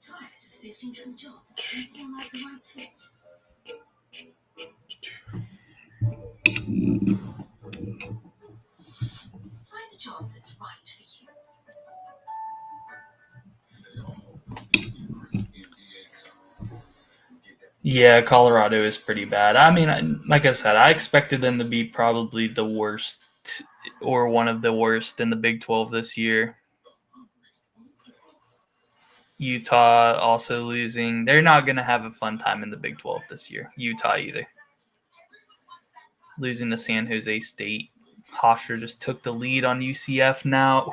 D: Tired of sifting through jobs that don't feel like the right fit? Find a job that's right for you.
A: Yeah, Colorado is pretty bad. I mean, like I said, I expected them to be probably the worst or one of the worst in the Big 12 this year. Utah also losing. They're not going to have a fun time in the Big 12 this year. Utah either. Losing to San Jose State. Hofstra just took the lead on UCF now.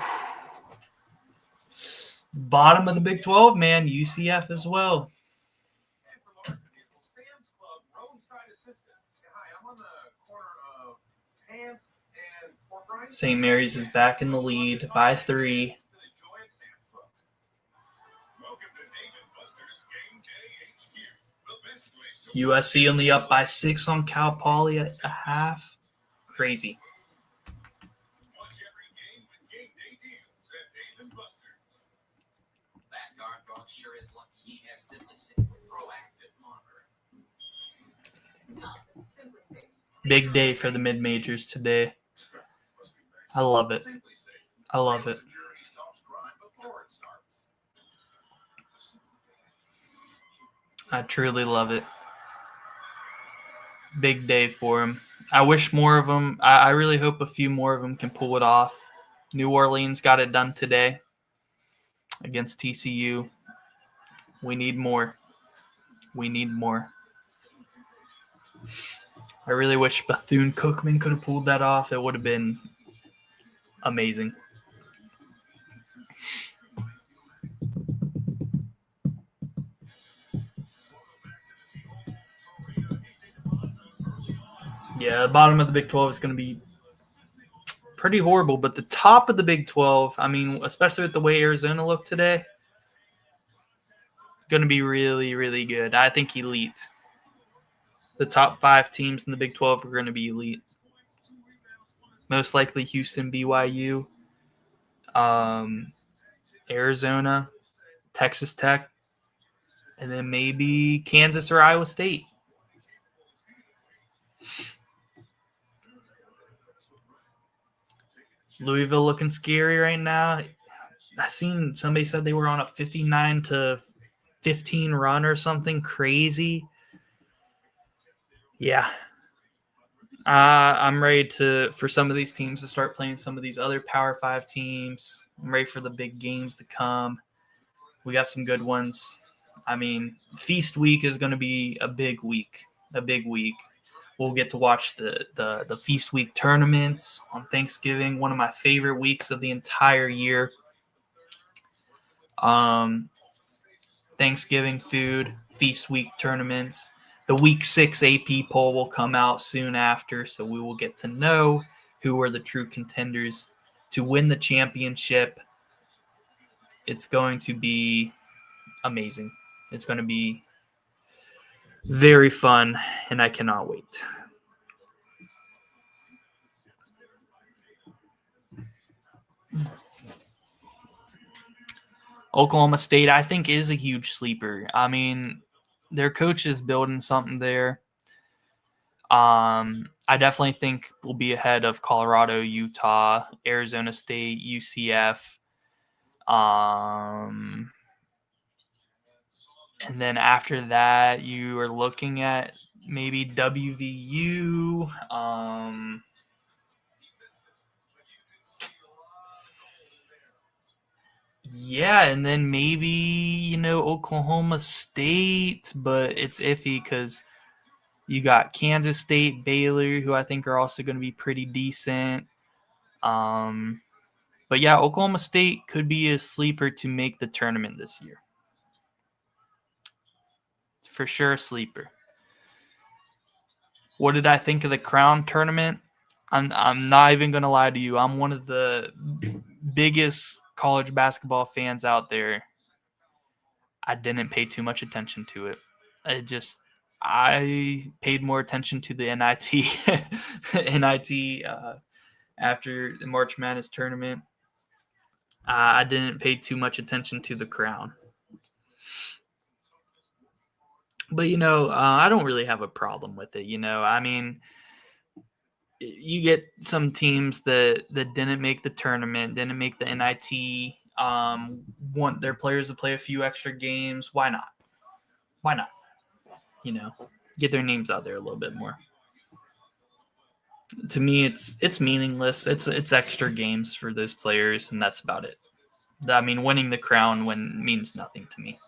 A: Bottom of the Big 12, man. UCF as well. St. Mary's is back in the lead by 3. USC only up by 6 on Cal Poly at a half. Crazy.
C: That guard dog sure is lucky he has Simply Safe proactive monitoring.
D: Stop Simply Safe.
A: Big day for the mid-majors today. I love it. I love it. I truly love it. Big day for him. I wish more of them. I really hope a few more of them can pull it off. New Orleans got it done today against TCU. We need more. We need more. I really wish Bethune-Cookman could have pulled that off. It would have been amazing. Yeah, the bottom of the Big 12 is going to be pretty horrible, but the top of the Big 12, I mean, especially with the way Arizona looked today, going to be really, really good. I think elite. The top 5 teams in the Big 12 are going to be elite. Most likely Houston, BYU, Arizona, Texas Tech, and then maybe Kansas or Iowa State. Louisville looking scary right now. I seen somebody said they were on a 59-15 run or something crazy. Yeah. I'm ready for some of these teams to start playing some of these other Power 5 teams. I'm ready for the big games to come. We got some good ones. I mean, Feast Week is going to be a big week. We'll get to watch the Feast Week tournaments on Thanksgiving, one of my favorite weeks of the entire year. Thanksgiving food, feast week tournaments. The week 6 AP poll will come out soon after, so we will get to know who are the true contenders to win the championship. It's going to be amazing. It's going to be very fun, and I cannot wait. Oklahoma State, I think, is a huge sleeper. I mean, their coach is building something there. I definitely think we'll be ahead of Colorado, Utah, Arizona State, UCF. And then after that, you are looking at maybe WVU. Yeah, and then maybe, Oklahoma State, but it's iffy because you got Kansas State, Baylor, who I think are also going to be pretty decent. But yeah, Oklahoma State could be a sleeper to make the tournament this year. For sure, a sleeper. What did I think of the Crown tournament? I'm not even going to lie to you. I'm one of the biggest college basketball fans out there. I didn't pay too much attention to it. I paid more attention to the NIT after the March Madness tournament. I didn't pay too much attention to the Crown. But, I don't really have a problem with it. I mean, you get some teams that didn't make the tournament, didn't make the NIT, want their players to play a few extra games. Why not? Why not? Get their names out there a little bit more. To me, it's meaningless. It's extra games for those players, and that's about it. I mean, winning the Crown means nothing to me.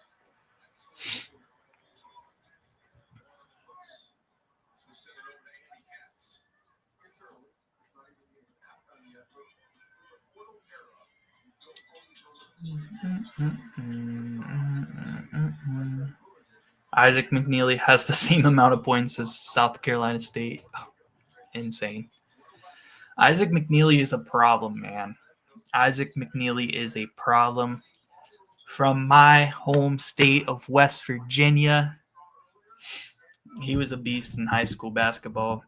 A: Isaac McNeely has the same amount of points as South Carolina State. Oh, insane. Isaac McNeely is a problem, man. Isaac McNeely is a problem. From my home state of West Virginia, he was a beast in high school basketball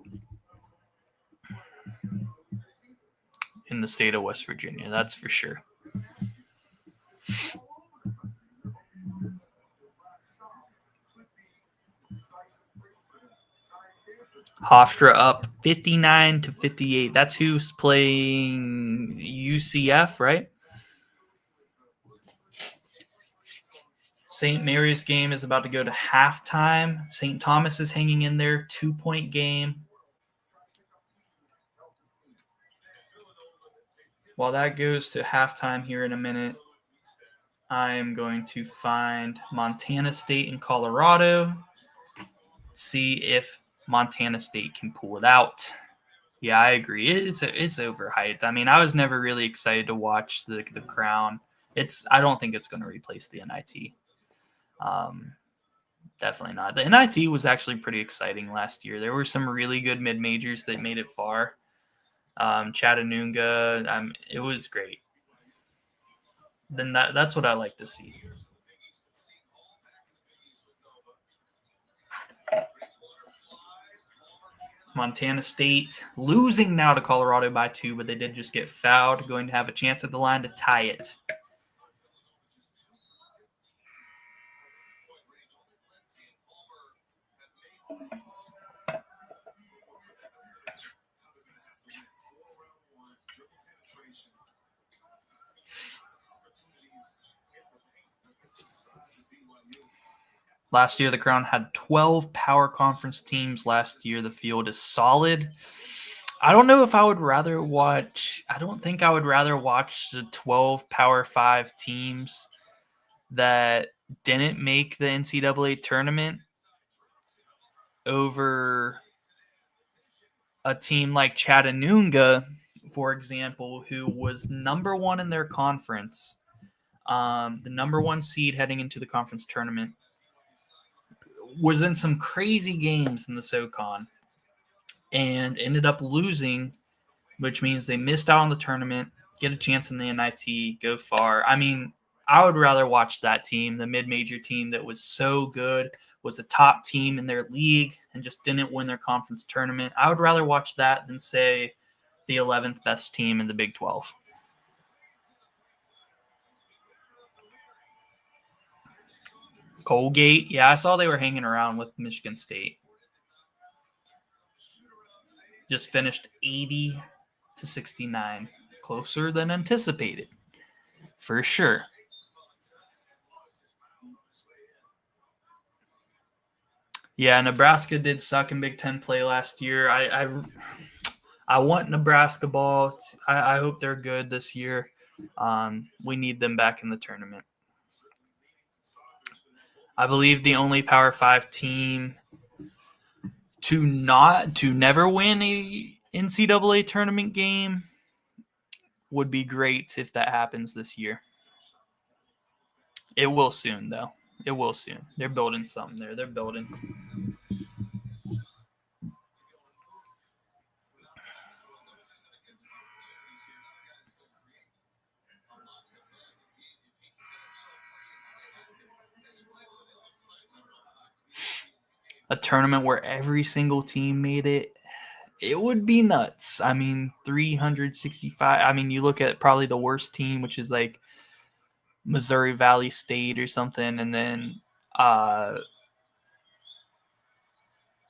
A: in the state of West Virginia, that's for sure. Hofstra up 59-58. That's who's playing UCF, right? St. Mary's game is about to go to halftime. St. Thomas is hanging in there, 2-point game. While that goes to halftime here in a minute, I am going to find Montana State and Colorado, see if Montana State can pull it out. Yeah, I agree. It's overhyped. I mean, I was never really excited to watch the Crown. I don't think it's going to replace the NIT. Definitely not. The NIT was actually pretty exciting last year. There were some really good mid-majors that made it far. Chattanooga, it was great. Then that's what I like to see. Montana State losing now to Colorado by 2, but they did just get fouled, going to have a chance at the line to tie it. Last year, the Crown had 12 power conference teams last year. The field is solid. I don't know if I would rather watch – I don't think I would rather watch the 12 Power 5 teams that didn't make the NCAA tournament over a team like Chattanooga, for example, who was number one in their conference. the number 1 seed heading into the conference tournament, was in some crazy games in the SoCon and ended up losing, which means they missed out on the tournament, get a chance in the NIT, go far. I mean, I would rather watch that team, the mid-major team that was so good, was a top team in their league, and just didn't win their conference tournament. I would rather watch that than, say, the 11th best team in the Big 12. Colgate, yeah, I saw they were hanging around with Michigan State. Just finished 80-69, closer than anticipated, for sure. Yeah, Nebraska did suck in Big Ten play last year. I want Nebraska ball. I hope they're good this year. We need them back in the tournament. I believe the only Power 5 team to never win a NCAA tournament game would be great if that happens this year. It will soon, though. It will soon. They're building something there. They're building. A tournament where every single team made it, it would be nuts. I mean, 365. I mean, you look at probably the worst team, which is like Missouri Valley State or something, and then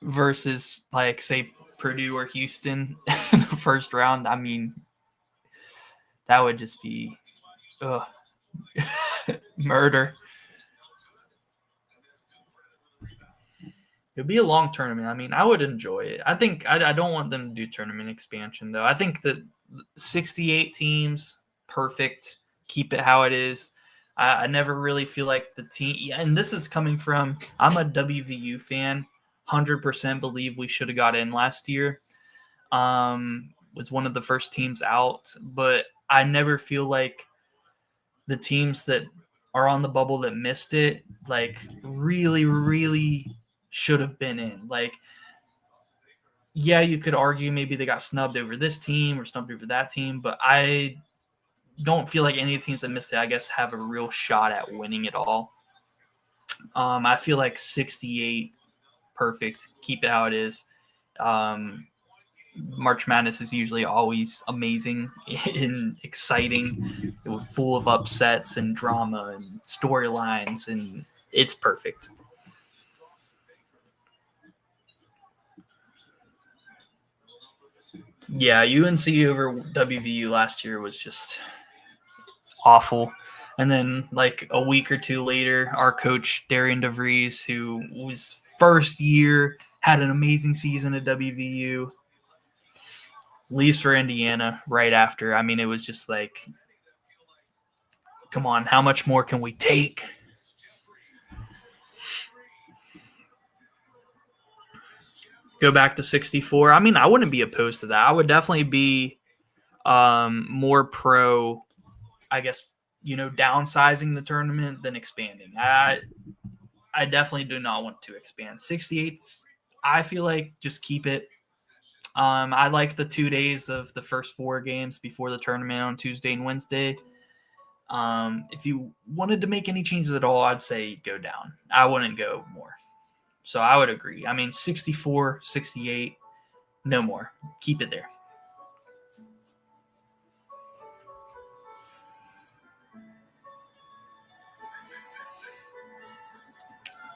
A: versus like, say, Purdue or Houston in the first round. I mean, that would just be murder. It'd be a long tournament. I mean, I would enjoy it. I think I don't want them to do tournament expansion, though. I think that 68 teams, perfect. Keep it how it is. I never really feel like the team – and this is coming from – I'm a WVU fan. 100% believe we should have got in last year. Was one of the first teams out. But I never feel like the teams that are on the bubble that missed it, like, really, really – should have been in. Like, yeah, you could argue maybe they got snubbed over this team or snubbed over that team, but I don't feel like any of the teams that missed it, I guess, have a real shot at winning it all. I feel like 68, perfect. Keep it how it is. March Madness is usually always amazing and exciting, full of upsets and drama and storylines, and it's perfect. Yeah, UNC over WVU last year was just awful. And then, like, a week or two later, our coach, Darian DeVries, who was first year, had an amazing season at WVU, leaves for Indiana right after. I mean, it was just like, come on, how much more can we take? Go back to 64. I mean, I wouldn't be opposed to that. I would definitely be more pro, I guess, downsizing the tournament than expanding. I definitely do not want to expand. 68, I feel like just keep it. I like the 2 days of the first 4 games before the tournament on Tuesday and Wednesday. If you wanted to make any changes at all, I'd say go down. I wouldn't go more. So I would agree. I mean, 64, 68, no more. Keep it there.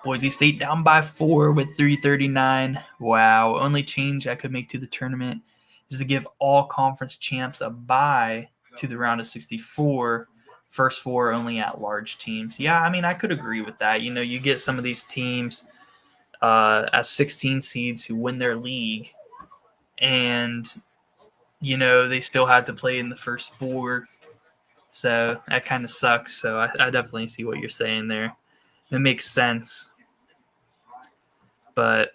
A: Boise State down by 4 with 3:39. Wow. Only change I could make to the tournament is to give all conference champs a bye to the round of 64. First 4 only at large teams. Yeah, I mean, I could agree with that. You get some of these teams as 16 seeds who win their league, and they still had to play in the first 4, so that kind of sucks. So I definitely see what you're saying there. It makes sense, but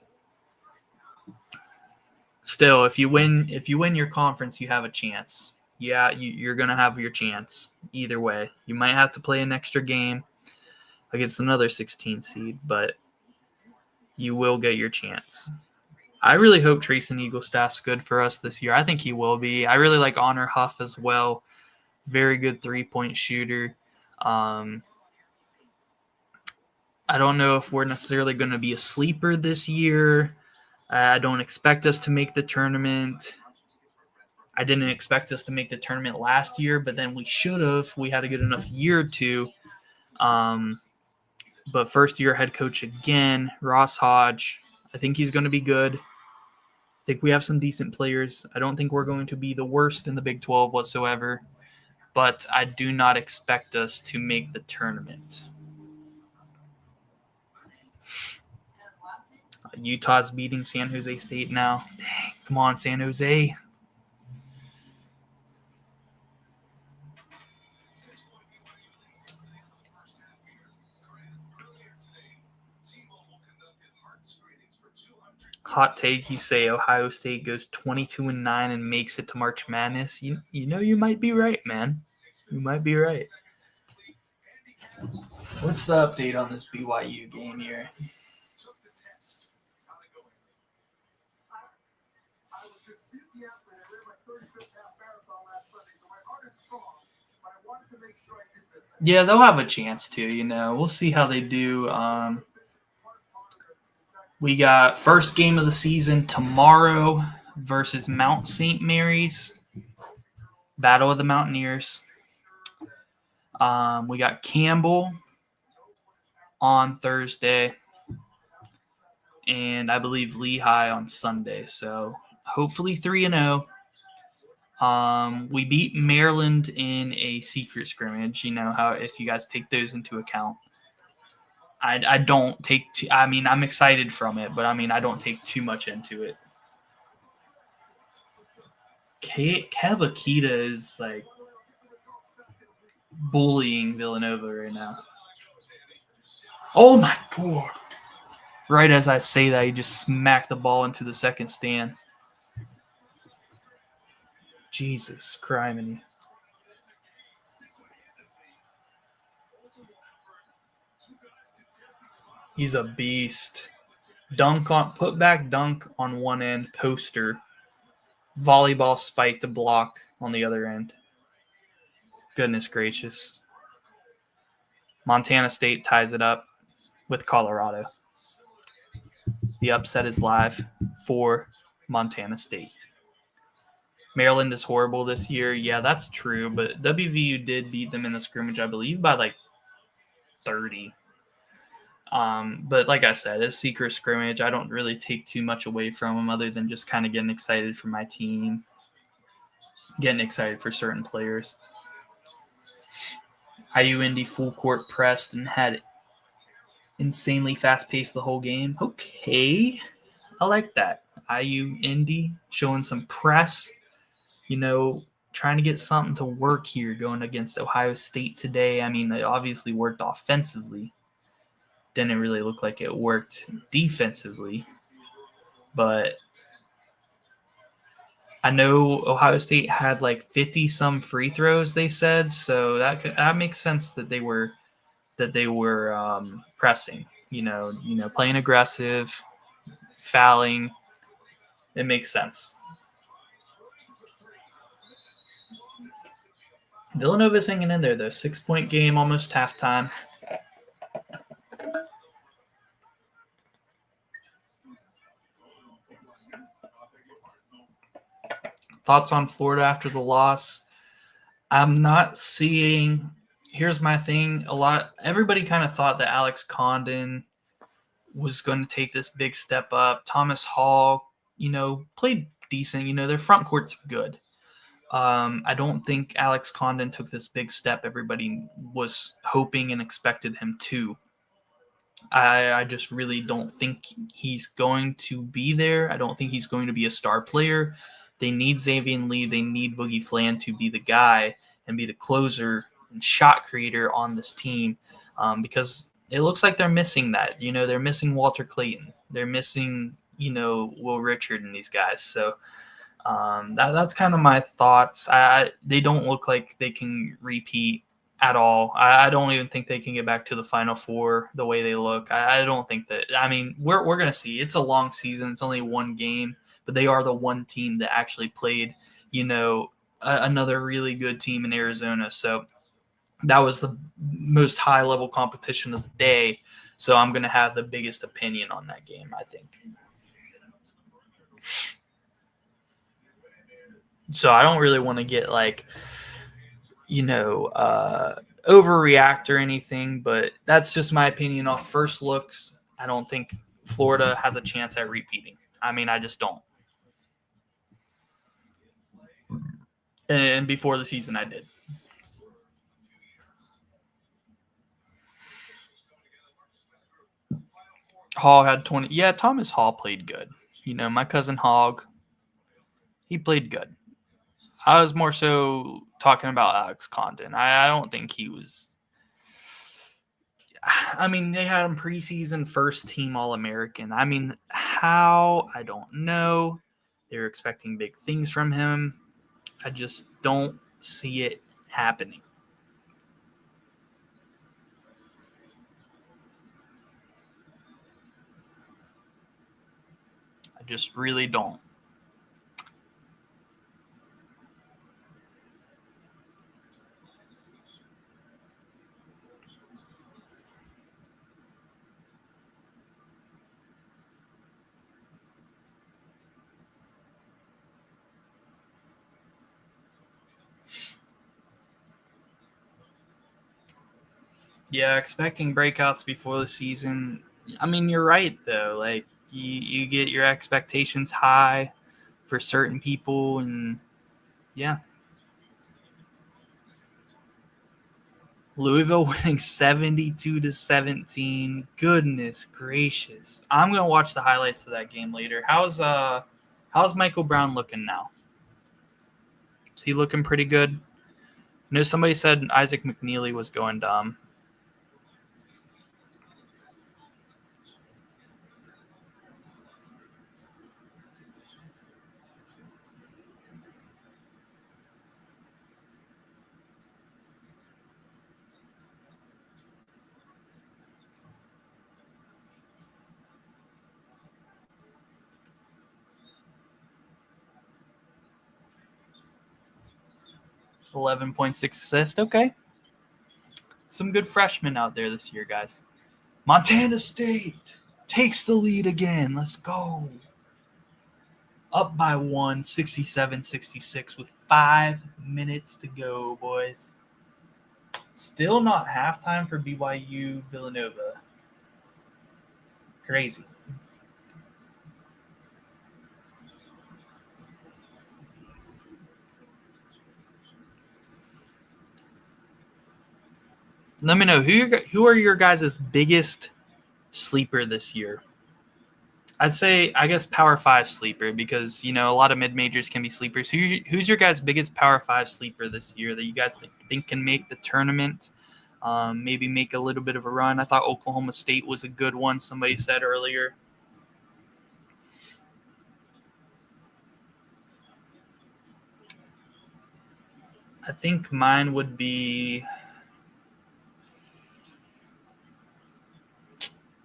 A: still, if you win your conference, you have a chance. yeah, you're going to have your chance either way. You might have to play an extra game against another 16 seed, but you will get your chance. I really hope Trayson Eaglestaff's good for us this year. I think he will be. I really like Honor Huff as well. Very good three-point shooter. I don't know if we're necessarily going to be a sleeper this year. I don't expect us to make the tournament. I didn't expect us to make the tournament last year, but then we should have. We had a good enough year to. But first-year head coach again, Ross Hodge. I think he's going to be good. I think we have some decent players. I don't think we're going to be the worst in the Big 12 whatsoever, but I do not expect us to make the tournament. Utah's beating San Jose State now. Dang, come on, San Jose. Hot take, you say Ohio State goes 22-9 and makes it to March Madness. You know you might be right, man. You might be right. What's the update on this BYU game here? Yeah, they'll have a chance to, We'll see how they do. We got first game of the season tomorrow versus Mount St. Mary's. Battle of the Mountaineers. We got Campbell on Thursday. And I believe Lehigh on Sunday. So hopefully 3-0. We beat Maryland in a secret scrimmage. How if you guys take those into account. I don't take I'm excited from it, but I don't take too much into it. Kevakita is like bullying Villanova right now. Oh my God. Right as I say that, he just smacked the ball into the second stands. Jesus criminy. He's a beast. Put back dunk on one end, poster. Volleyball spike to block on the other end. Goodness gracious. Montana State ties it up with Colorado. The upset is live for Montana State. Maryland is horrible this year. Yeah, that's true, but WVU did beat them in the scrimmage, I believe, by like 30. But like I said, it's secret scrimmage. I don't really take too much away from them other than just kind of getting excited for my team, getting excited for certain players. IU Indy full court pressed and had insanely fast pace the whole game. Okay, I like that. IU Indy showing some press, trying to get something to work here going against Ohio State today. They obviously worked offensively. Didn't really look like it worked defensively. But I know Ohio State had like 50-some free throws, they said. So that makes sense that they were pressing, playing aggressive, fouling. It makes sense. Villanova's hanging in there, though. 6-point game, almost halftime. Thoughts on Florida after the loss? I'm not seeing. Here's my thing. Everybody kind of thought that Alex Condon was going to take this big step up. Thomas Hall, played decent. Their front court's good. I don't think Alex Condon took this big step everybody was hoping and expected him to. I just really don't think he's going to be there. I don't think he's going to be a star player. They need Xavier Lee. They need Boogie Flan to be the guy and be the closer and shot creator on this team because it looks like they're missing that. They're missing Walter Clayton. They're missing, Will Richard and these guys. So That's kind of my thoughts. They don't look like they can repeat at all. I don't even think they can get back to the Final Four the way they look. I don't think that. I mean, we're gonna see. It's a long season. It's only one game, but they are the one team that actually played, another really good team in Arizona. So that was the most high level competition of the day. So I'm gonna have the biggest opinion on that game, I think. So I don't really want to get overreact or anything, but that's just my opinion off first looks. I don't think Florida has a chance at repeating. I mean, I just don't. And before the season, I did. Hall had 20. Yeah, Thomas Hall played good. My cousin Hogg, he played good. I was more so talking about Alex Condon. I don't think he was. I mean, they had him preseason first team All-American. I mean, how? I don't know. They were expecting big things from him. I just don't see it happening. I just really don't. Yeah, expecting breakouts before the season. I mean, you're right, though. Like, you get your expectations high for certain people, and yeah. Louisville winning 72-17. Goodness gracious. I'm going to watch the highlights of that game later. How's Michael Brown looking now? Is he looking pretty good? I know somebody said Isaac McNeely was going dumb. .6 assist. Okay. Some good freshmen out there this year, guys. Montana State takes the lead again. Let's go. Up by 1, 67-66 with 5 minutes to go, boys. Still not halftime for BYU Villanova. Crazy. Let me know who are your guys' biggest sleeper this year. I'd say, I guess, Power 5 sleeper because, a lot of mid-majors can be sleepers. Who's your guys' biggest Power 5 sleeper this year that you guys think can make the tournament, maybe make a little bit of a run? I thought Oklahoma State was a good one, somebody said earlier. I think mine would be,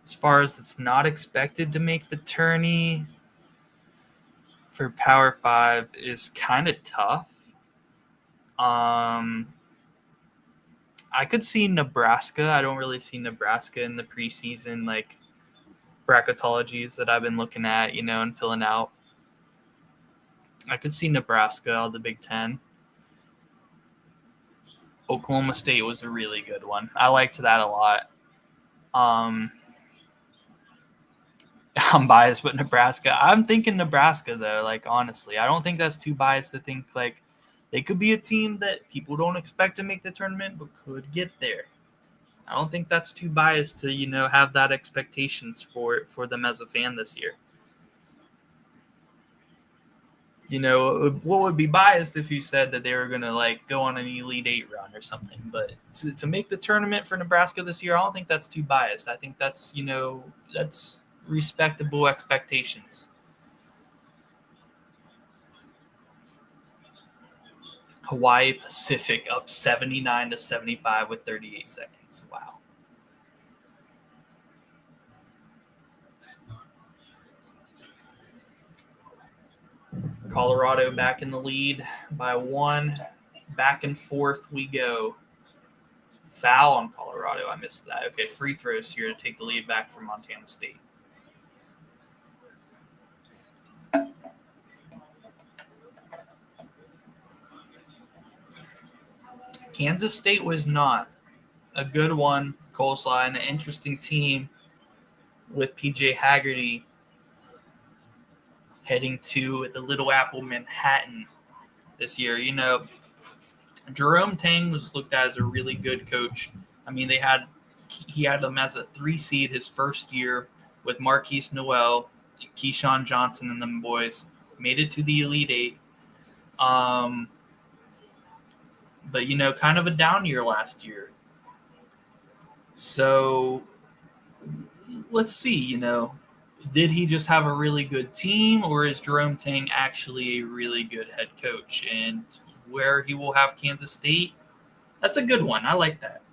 A: as far as it's not expected to make the tourney, for Power 5 is kind of tough. I could see Nebraska. I don't really see Nebraska in the preseason, bracketologies that I've been looking at, and filling out. I could see Nebraska out of the Big Ten. Oklahoma State was a really good one. I liked that a lot. I'm biased with Nebraska. I'm thinking Nebraska, though, honestly. I don't think that's too biased to think, they could be a team that people don't expect to make the tournament but could get there. I don't think that's too biased to, have that expectations for them as a fan this year. What would be biased if you said that they were going to, go on an Elite Eight run or something. But to make the tournament for Nebraska this year, I don't think that's too biased. I think that's, that's respectable expectations. Hawaii Pacific up 79-75 with 38 seconds. Wow. Colorado back in the lead by 1. Back and forth we go. Foul on Colorado. I missed that. Okay, free throws here to take the lead back from Montana State. Kansas State was not a good one. Coleslaw and an interesting team with PJ Haggerty heading to the Little Apple Manhattan this year. You know, Jerome Tang was looked at as a really good coach. I mean, he had them as a 3 seed his first year with Marquise Noel, Keyshawn Johnson, and them boys. Made it to the Elite Eight. But, you know, kind of a down year last year. So let's see, you know, did he just have a really good team, or is Jerome Tang actually a really good head coach? And where he will have Kansas State, that's a good one. I like that.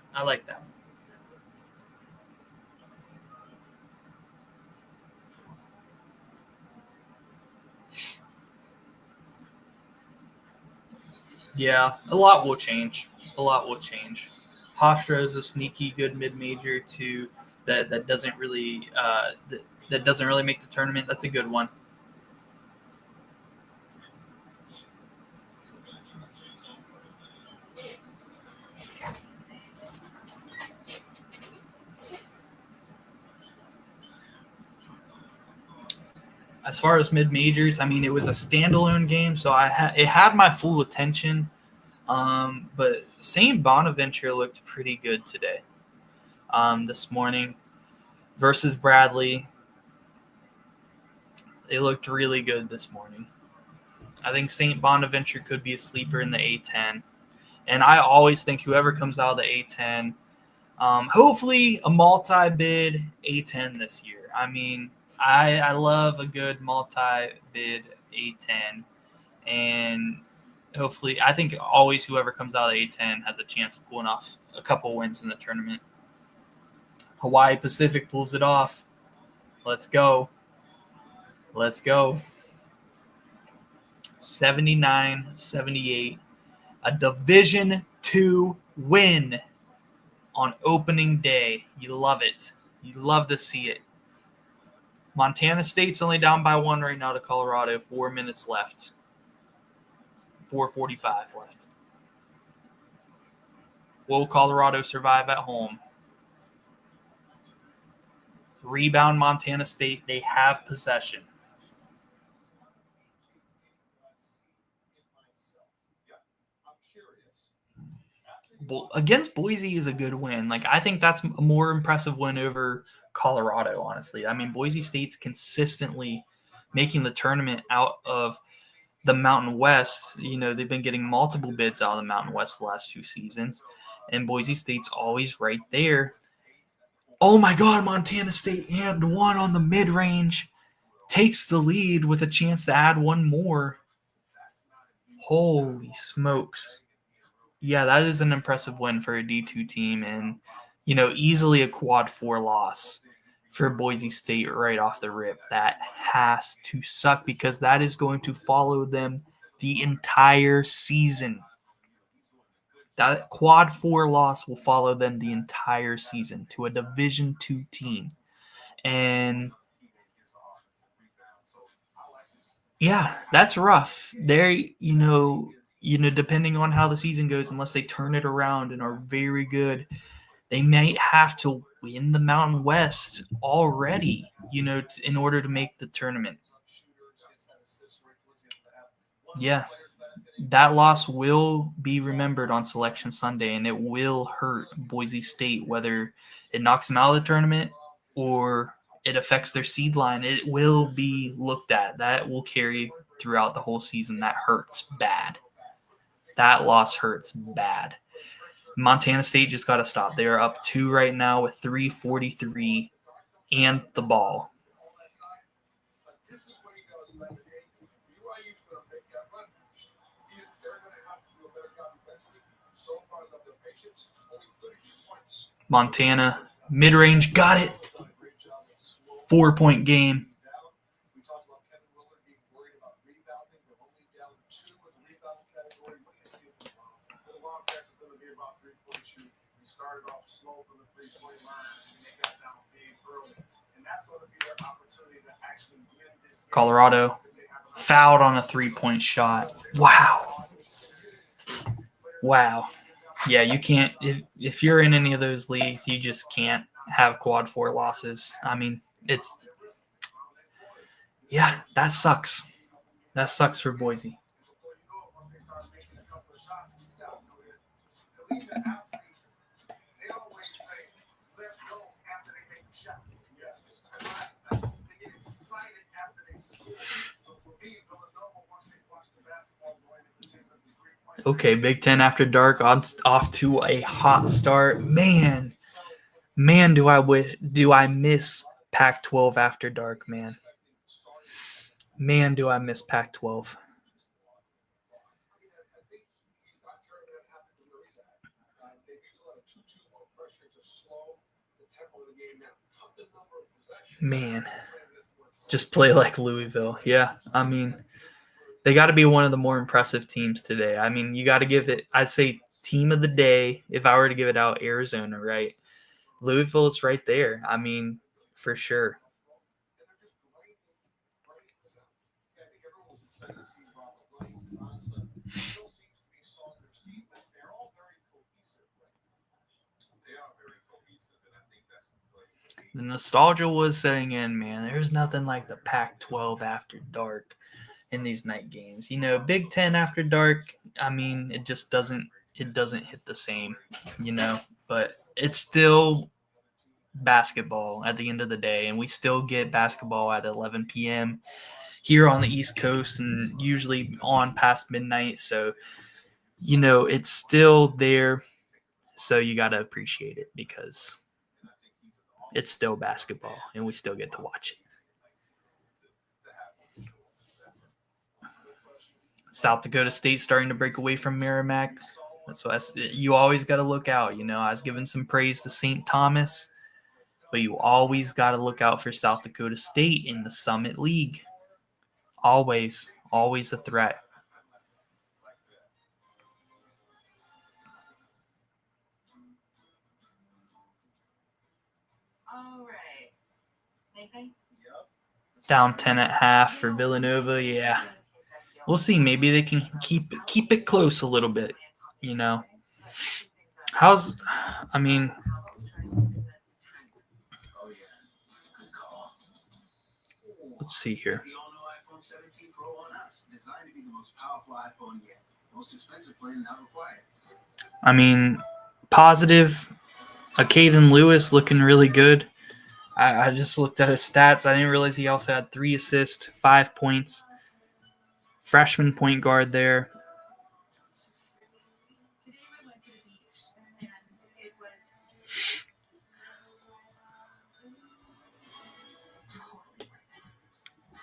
A: Yeah, a lot will change. Hofstra is a sneaky good mid-major too. That doesn't really that doesn't really make the tournament. That's a good one. As far as mid-majors, I mean, it was a standalone game, so it had my full attention. But St. Bonaventure looked pretty good today. This morning versus Bradley. They looked really good this morning. I think St. Bonaventure could be a sleeper in the A10. And I always think whoever comes out of the A10, hopefully a multi-bid A10 this year. I mean, I love a good multi-bid A10. And hopefully, I think always whoever comes out of the A10 has a chance of pulling off a couple wins in the tournament. Hawaii Pacific pulls it off. Let's go. 79-78. A Division II win on opening day. You love it. You love to see it. Montana State's only down by 1 right now to Colorado. 4 minutes left. 4:45 left. Will Colorado survive at home? Rebound Montana State. They have possession. Against Boise is a good win. Like, I think that's a more impressive win over Colorado, honestly. I mean, Boise State's consistently making the tournament out of the Mountain West. You know, they've been getting multiple bids out of the Mountain West the last 2 seasons, and Boise State's always right there. Oh my God, Montana State and 1 on the mid-range. Takes the lead with a chance to add 1 more. Holy smokes. Yeah, that is an impressive win for a D2 team, and, you know, easily a quad 4 loss for Boise State right off the rip. That has to suck because that is going to follow them the entire season. That quad 4 loss will follow them the entire season to a Division II team. And yeah, that's rough. You know, depending on how the season goes, unless they turn it around and are very good, they might have to win the Mountain West already, you know, in order to make the tournament. Yeah, that loss will be remembered on Selection Sunday, and it will hurt Boise State, whether it knocks them out of the tournament or it affects their seed line. It will be looked at. That will carry throughout the whole season. That hurts bad. That loss hurts bad. Montana State just got to stop. They are up 2 right now with 3:43 and the ball. Montana, mid-range, got it. 4-point game.
B: We talked about Kevin Willard being worried about rebounding. They're only down 2 in the rebounding category. What do you see from Ron? The Wildcats is going to be about 3-point shooting. We started off slow from the 3-point line, and they got down big early. And that's going to be their opportunity to actually win this game.
A: Colorado fouled on a 3-point shot. Wow. Yeah, you can't if you're in any of those leagues, you just can't have quad 4 losses. I mean, that sucks. That sucks for Boise. Okay, Big Ten After Dark off to a hot start. Man, do I miss Pac-12 After Dark, man. Man, do I miss Pac-12. Man, just play like Louisville. Yeah, I mean, they got to be one of the more impressive teams today. I mean, you got to give it, I'd say, team of the day, if I were to give it out, Arizona, right? Louisville, it's right there. I mean, for sure. The nostalgia was setting in, man. There's nothing like the Pac-12 After Dark in these night games. You know, Big Ten After Dark, I mean, it just doesn't hit the same, you know. But it's still basketball at the end of the day, and we still get basketball at 11 p.m. here on the East Coast and usually on past midnight. So, you know, it's still there. So you got to appreciate it because it's still basketball and we still get to watch it. South Dakota State starting to break away from Merrimack. That's why you always got to look out. You know, I was giving some praise to St. Thomas, but you always got to look out for South Dakota State in the Summit League. Always a threat.
D: All right. Same thing?
A: Down 10 at half for Villanova. Yeah. We'll see. Maybe they can keep it close a little bit, you know. Let's see here. I mean, positive. Caden Lewis looking really good. I just looked at his stats. I didn't realize he also had 3 assists, 5 points. Freshman point guard there.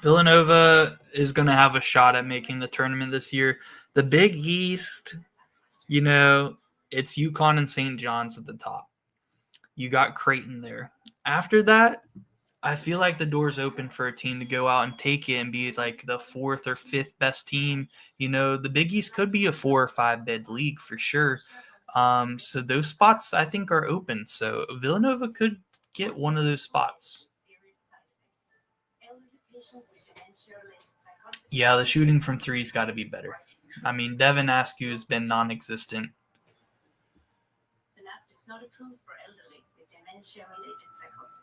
A: Villanova is going to have a shot at making the tournament this year. The Big East, you know, it's UConn and St. John's at the top. You got Creighton there. After that, I feel like the door's open for a team to go out and take it and be like the 4th or 5th best team. You know, the Big East could be a 4 or 5 bid league for sure. So those spots I think are open. So Villanova could get one of those spots. Yeah, the shooting from 3's got to be better. I mean, Devin Askew has been non-existent.
D: Fanapt is not approved for elderly with dementia-related psychosis.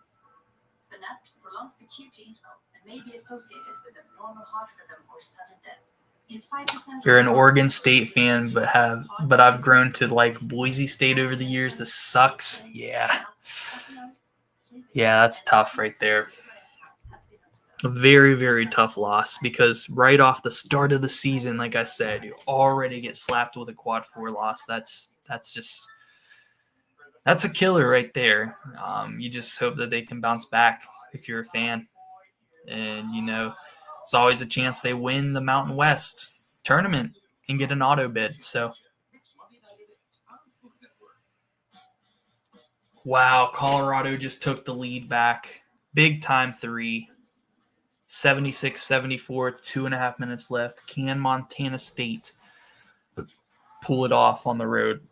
D: Fanapt prolongs the QT interval and may be associated with abnormal heart rhythm or sudden death. In 5%
A: You're an Oregon State fan, but I've grown to like Boise State over the years. This sucks. Yeah, that's tough right there. A very, very tough loss because right off the start of the season, like I said, you already get slapped with a quad 4 loss. That's a killer right there. You just hope that they can bounce back if you're a fan. And, you know, there's always a chance they win the Mountain West tournament and get an auto bid. So Wow, Colorado just took the lead back. Big time three. 76-74, 2.5 minutes left. Can Montana State pull it off on the road?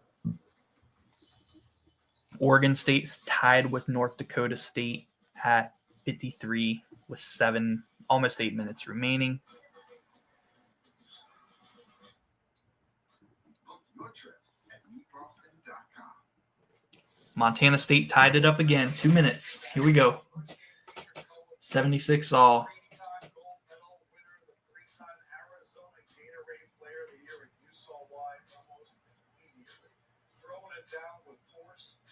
A: Oregon State's tied with North Dakota State at 53 with almost 8 minutes remaining. Montana State tied it up again. 2 minutes. Here we go. 76 all.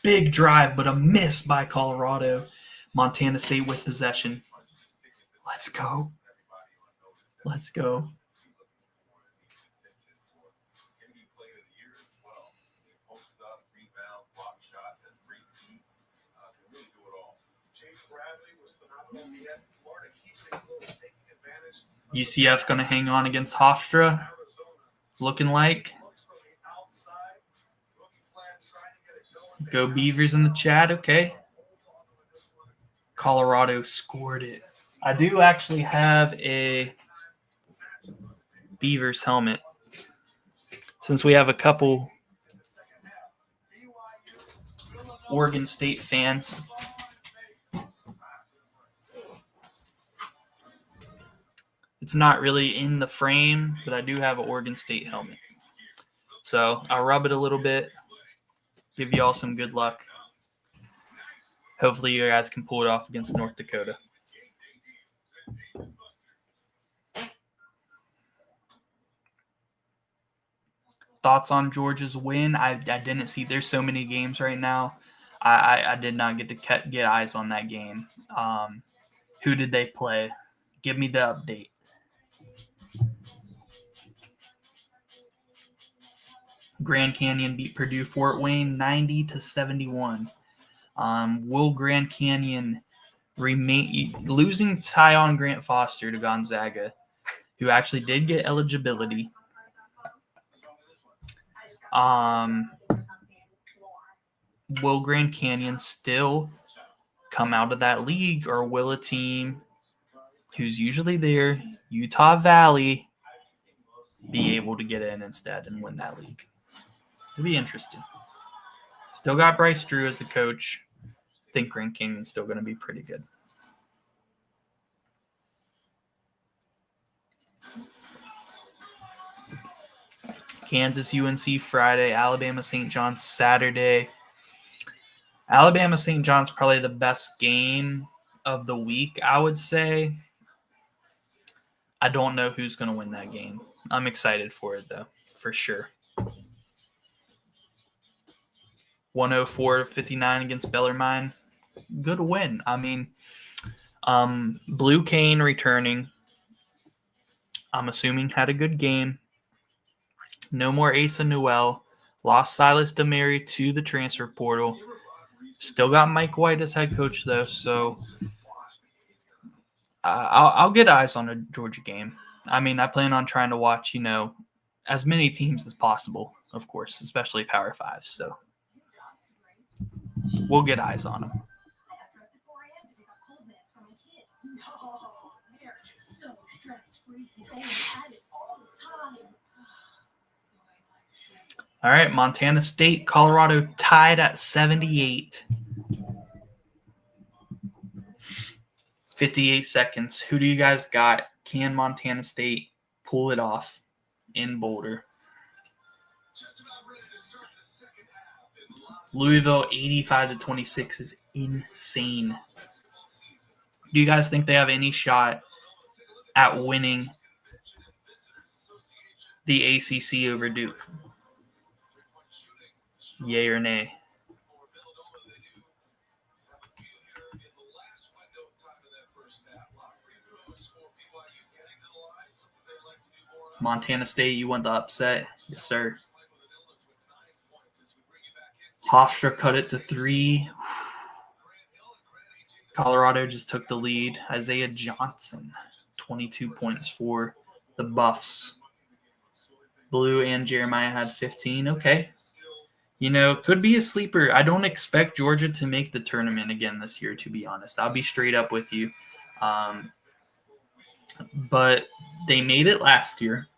A: Big drive, but a miss by Colorado. Montana State with possession. Let's go. Let's go. UCF going to hang on against Hofstra. Looking like. Go Beavers in the chat. Okay. Colorado scored it. I do actually have a Beavers helmet. Since we have a couple Oregon State fans. It's not really in the frame, but I do have an Oregon State helmet. So I'll rub it a little bit, give you all some good luck. Hopefully you guys can pull it off against North Dakota. Thoughts on Georgia's win? I didn't see. There's so many games right now. I did not get to get eyes on that game. Who did they play? Give me the update. Grand Canyon beat Purdue Fort Wayne 90-71. Will Grand Canyon remain losing Tyon Grant Foster to Gonzaga, who actually did get eligibility? Will Grand Canyon still come out of that league, or will a team who's usually there, Utah Valley, be able to get in instead and win that league? It'll be interesting. Still got Bryce Drew as the coach. I think Grand Canyon's still going to be pretty good. Kansas UNC Friday, Alabama St. John's Saturday. Alabama St. John's probably the best game of the week, I would say. I don't know who's going to win that game. I'm excited for it, though, for sure. 104-59 against Bellarmine. Good win. I mean, Blue Cane returning. I'm assuming had a good game. No more Asa Newell. Lost Silas DeMary to the transfer portal. Still got Mike White as head coach, though, so I'll get eyes on a Georgia game. I mean, I plan on trying to watch, as many teams as possible, of course, especially Power 5, so we'll get eyes on them. All right, Montana State, Colorado tied at 78. 58 seconds. Who do you guys got? Can Montana State pull it off in Boulder? Louisville 85-26 is insane. Do you guys think they have any shot at winning the ACC over Duke? Yay or nay? Montana State, you want the upset? Yes, sir. Hofstra cut it to 3. Colorado just took the lead. Isaiah Johnson, 22 points for the Buffs. Blue and Jeremiah had 15. Okay. Could be a sleeper. I don't expect Georgia to make the tournament again this year, to be honest. I'll be straight up with you. But they made it last year.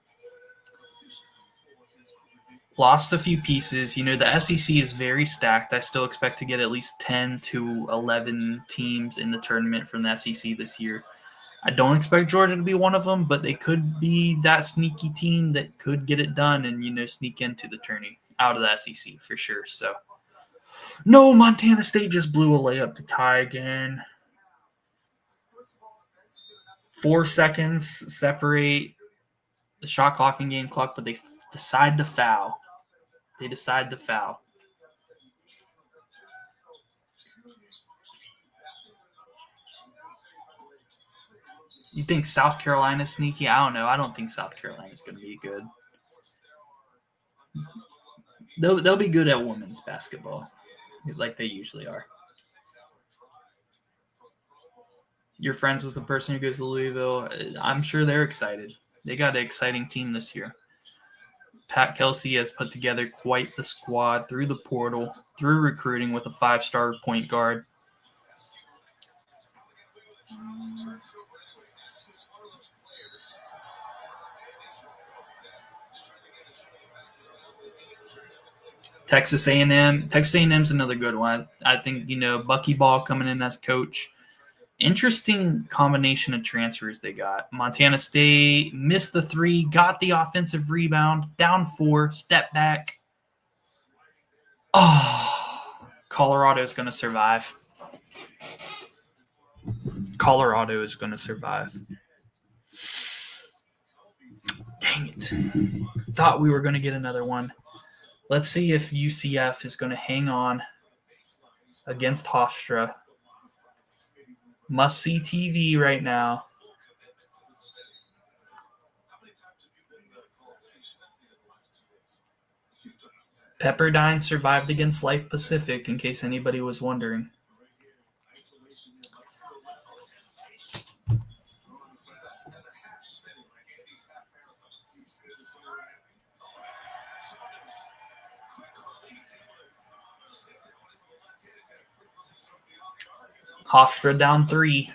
A: Lost a few pieces. The SEC is very stacked. I still expect to get at least 10 to 11 teams in the tournament from the SEC this year. I don't expect Georgia to be one of them, but they could be that sneaky team that could get it done and, sneak into the tourney out of the SEC for sure. So, no, Montana State just blew a layup to tie again. 4 seconds separate the shot clock and game clock, but they decide to foul. You think South Carolina's sneaky? I don't know. I don't think South Carolina's going to be good. They'll be good at women's basketball, like they usually are. You're friends with the person who goes to Louisville. I'm sure they're excited. They got an exciting team this year. Pat Kelsey has put together quite the squad through the portal, through recruiting with a 5-star point guard. Texas A&M. Texas A&M's another good one. I think, Bucky Ball coming in as coach. Interesting combination of transfers they got. Montana State missed the 3, got the offensive rebound, down 4, step back. Oh, Colorado is going to survive. Colorado is going to survive. Dang it. Thought we were going to get another one. Let's see if UCF is going to hang on against Hofstra. Must-see TV right now. Pepperdine survived against Life Pacific, in case anybody was wondering. Hofstra down 3,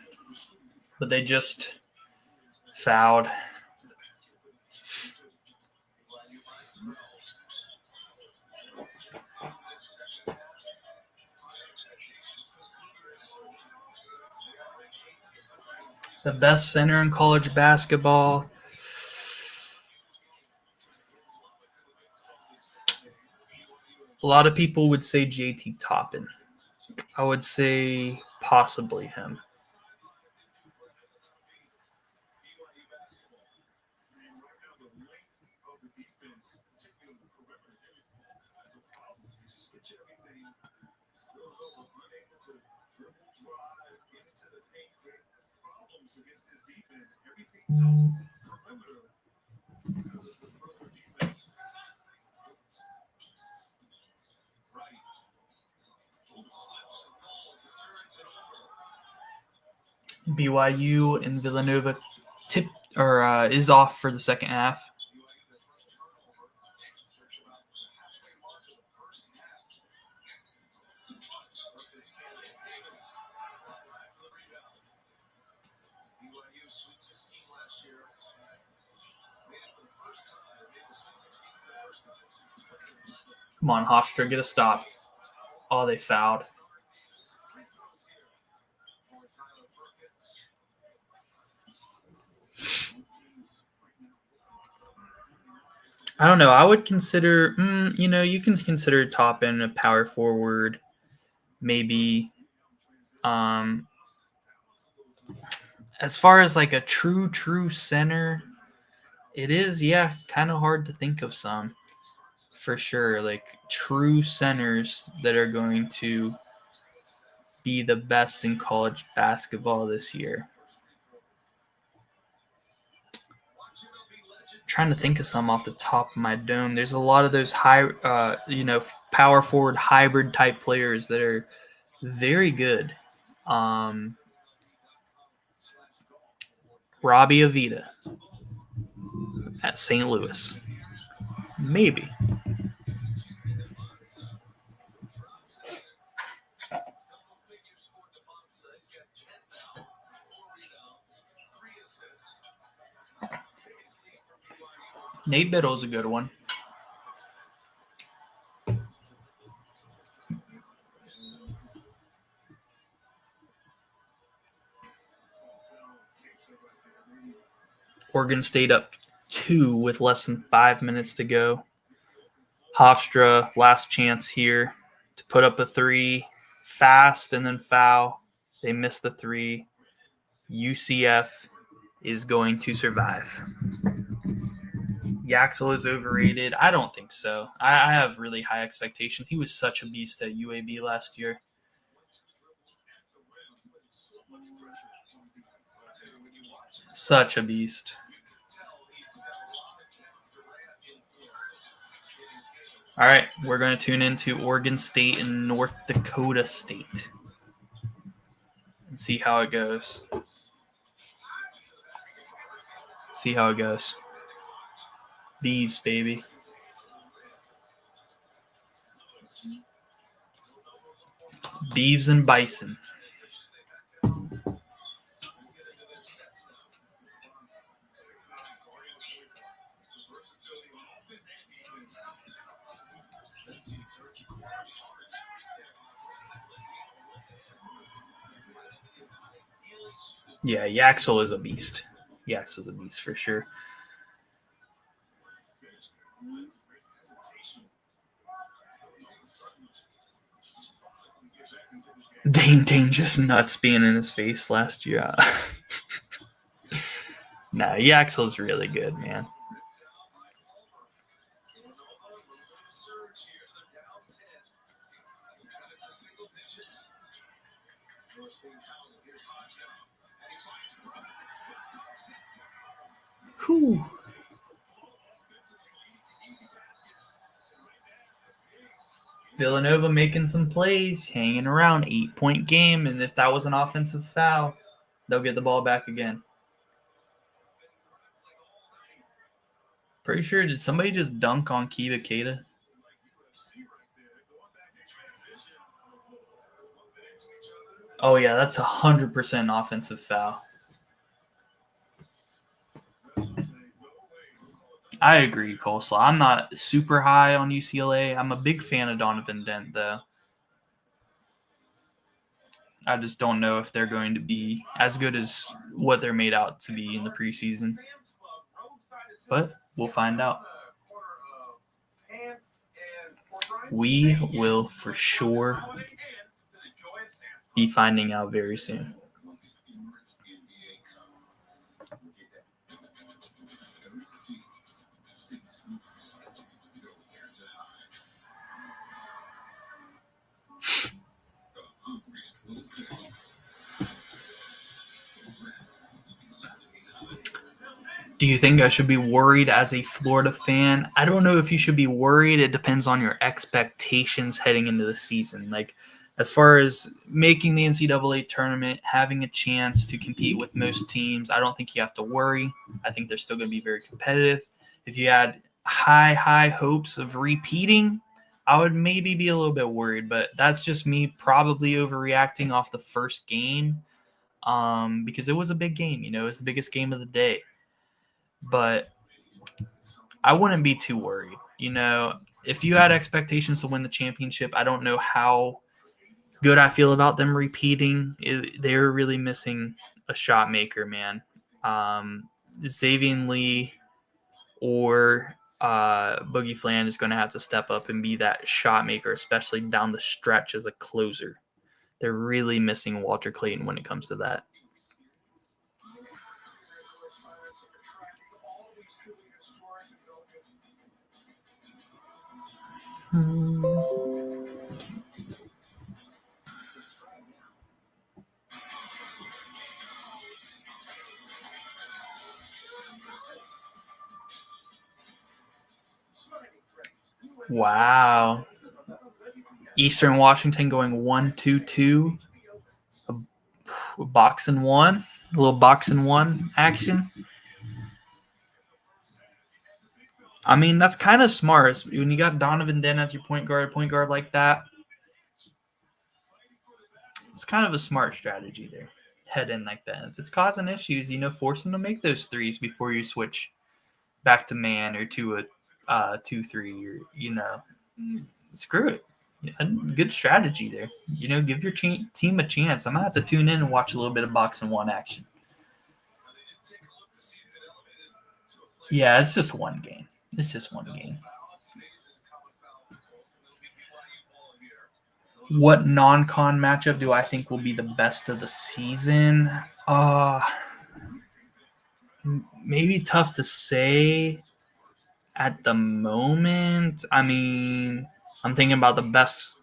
A: but they just fouled. The best center in college basketball. A lot of people would say JT Toppin. I would say possibly him. BYU and Villanova is off for the second half. Come on, Hofstra, get a stop. Oh, they fouled. I don't know. I would consider, you can consider Toppin a power forward, maybe. As far as like a true center, it is, kind of hard to think of some, for sure. Like true centers that are going to be the best in college basketball this year. Trying to think of some off the top of my dome. There's a lot of those power forward hybrid type players that are very good. Robbie Avita at St. Louis. Maybe. Nate Biddle's a good one. Oregon State up 2 with less than 5 minutes to go. Hofstra, last chance here to put up a 3. Fast and then foul. They missed the 3. UCF is going to survive. Yaxel is overrated. I don't think so. I have really high expectation. He was such a beast at UAB last year. Such a beast. All right, we're going to tune into Oregon State and North Dakota State and see how it goes. See how it goes. Beavs, baby. Beavs and Bison. Yeah, Yaxel is a beast. Yaxel's a beast for sure. Dane just nuts being in his face last year. Nah, Yaxel's really good, man. Whew. Villanova making some plays, hanging around, 8-point game, and if that was an offensive foul, they'll get the ball back again. Pretty sure, did somebody just dunk on Kiva Keita? Oh, yeah, that's 100% offensive foul. I agree, Coleslaw. I'm not super high on UCLA. I'm a big fan of Donovan Dent, though. I just don't know if they're going to be as good as what they're made out to be in the preseason. But we'll find out. We will for sure be finding out very soon. Do you think I should be worried as a Florida fan? I don't know if you should be worried. It depends on your expectations heading into the season. Like, as far as making the NCAA tournament, having a chance to compete with most teams, I don't think you have to worry. I think they're still going to be very competitive. If you had high hopes of repeating, I would maybe be a little bit worried. But that's just me probably overreacting off the first game because it was a big game. You know, it was the biggest game of the day. But I wouldn't be too worried. You know, if you had expectations to win the championship, I don't know how good I feel about them repeating. They're really missing a shot maker, man. Xavier Lee or Boogie Flan is going to have to step up and be that shot maker, especially down the stretch as a closer. They're really missing Walter Clayton when it comes to that. Wow. Eastern Washington going 1-2-2. A box and one. A little box and one action. I mean, that's kind of smart. When you got Donovan Dent as your point guard like that, it's kind of a smart strategy there. Head in like that. If it's causing issues, you know, force them to make those threes before you switch back to man or to a 2-3 or screw it. Yeah, good strategy there. Give your team a chance. I'm gonna have to tune in and watch a little bit of boxing one action. Yeah, it's just one game. What non-con matchup do I think will be the best of the season? Maybe tough to say at the moment. I mean, I'm thinking about the best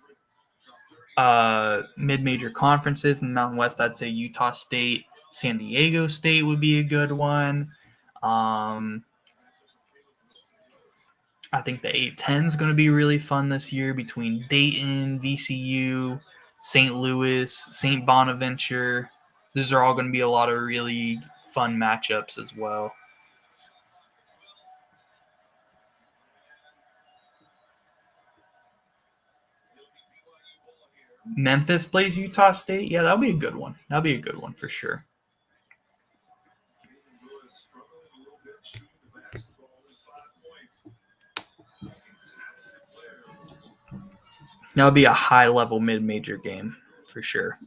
A: mid-major conferences in the Mountain West. I'd say Utah State, San Diego State would be a good one. I think the 8-10 is going to be really fun this year between Dayton, VCU, St. Louis, St. Bonaventure. These are all going to be a lot of really fun matchups as well. Memphis plays Utah State. Yeah, that'll be a good one. That'll be a good one for sure. That'll be a high-level mid-major game for sure.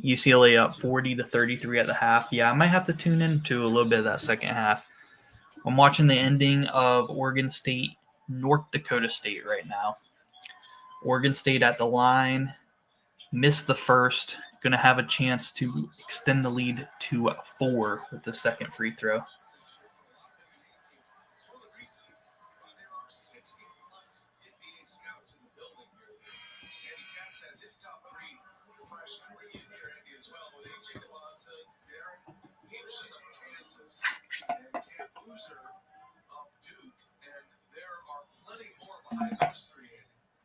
A: UCLA up 40-33 at the half. Yeah, I might have to tune into a little bit of that second half. I'm watching the ending of Oregon State, North Dakota State right now. Oregon State at the line, missed the first, going to have a chance to extend the lead to 4 with the second free throw.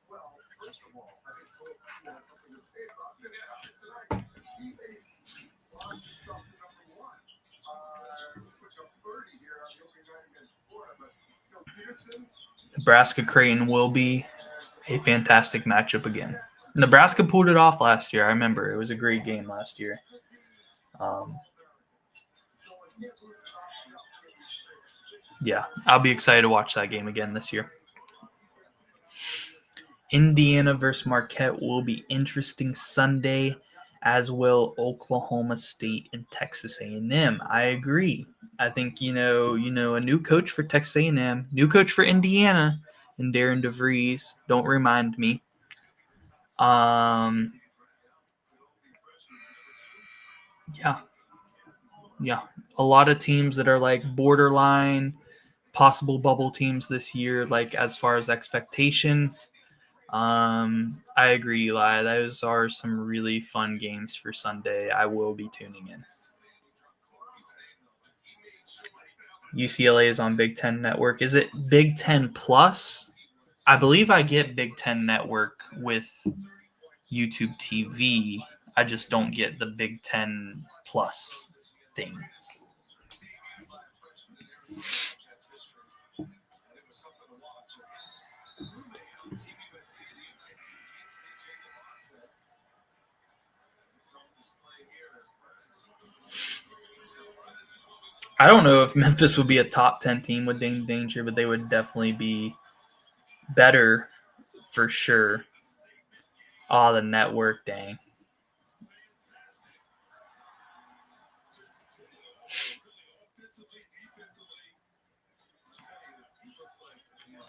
B: Well, first of all, I think Coach has something to say about this tonight. He may launch himself to number 1. Put up 30 here on the opening night against Florida, but Peterson.
A: Nebraska Creighton will be a fantastic matchup again. Nebraska pulled it off last year. I remember it was a great game last year. Yeah, I'll be excited to watch that game again this year. Indiana versus Marquette will be interesting Sunday, as will Oklahoma State and Texas A&M. I agree. I think a new coach for Texas A&M, new coach for Indiana, and Darren DeVries. Don't remind me. Yeah. A lot of teams that are like borderline, possible bubble teams this year, like as far as expectations. I agree, Eli. Those are some really fun games for Sunday. I will be tuning in. UCLA is on Big Ten Network. Is it Big Ten Plus? I believe I get Big Ten Network with YouTube TV. I just don't get the Big Ten Plus thing. I don't know if Memphis would be a top 10 team with Dame Danger, but they would definitely be better for sure. Oh, the network, dang.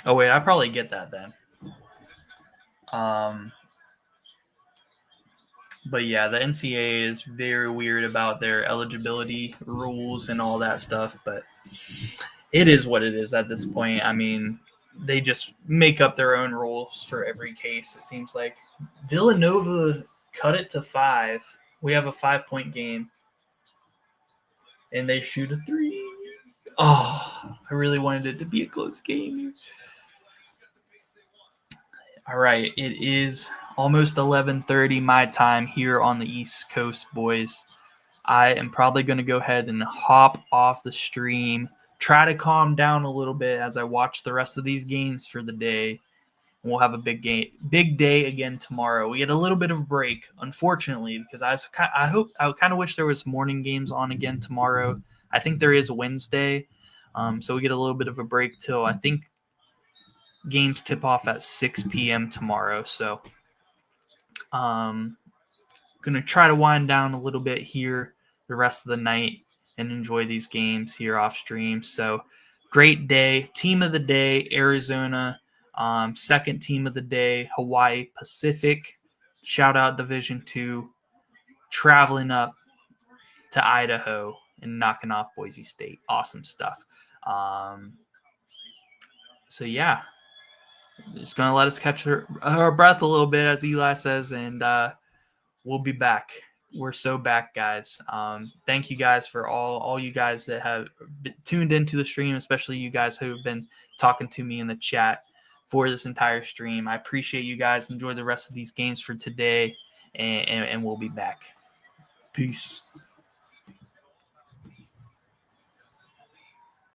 A: Oh, wait, I probably get that then. But yeah, the NCAA is very weird about their eligibility rules and all that stuff, but it is what it is at this point. I mean, they just make up their own rules for every case, it seems like. Villanova cut it to 5. We have a 5-point game. And they shoot a 3. Oh, I really wanted it to be a close game. All right, it is almost 11:30 my time here on the East Coast, boys. I am probably going to go ahead and hop off the stream, try to calm down a little bit as I watch the rest of these games for the day. And we'll have a big day again tomorrow. We get a little bit of a break, unfortunately, because I kind of wish there was morning games on again tomorrow. I think there is Wednesday, So we get a little bit of a break till I think games tip off at 6 p.m. tomorrow. So going to try to wind down a little bit here the rest of the night and enjoy these games here off stream. So great day. Team of the day, Arizona. Second team of the day, Hawaii Pacific. Shout out Division II. Traveling up to Idaho and knocking off Boise State. Awesome stuff. So, yeah. Just going to let us catch our breath a little bit, as Eli says, and we'll be back. We're so back, guys. Thank you guys for all you guys that have tuned into the stream, especially you guys who have been talking to me in the chat for this entire stream. I appreciate you guys. Enjoy the rest of these games for today, and we'll be back. Peace.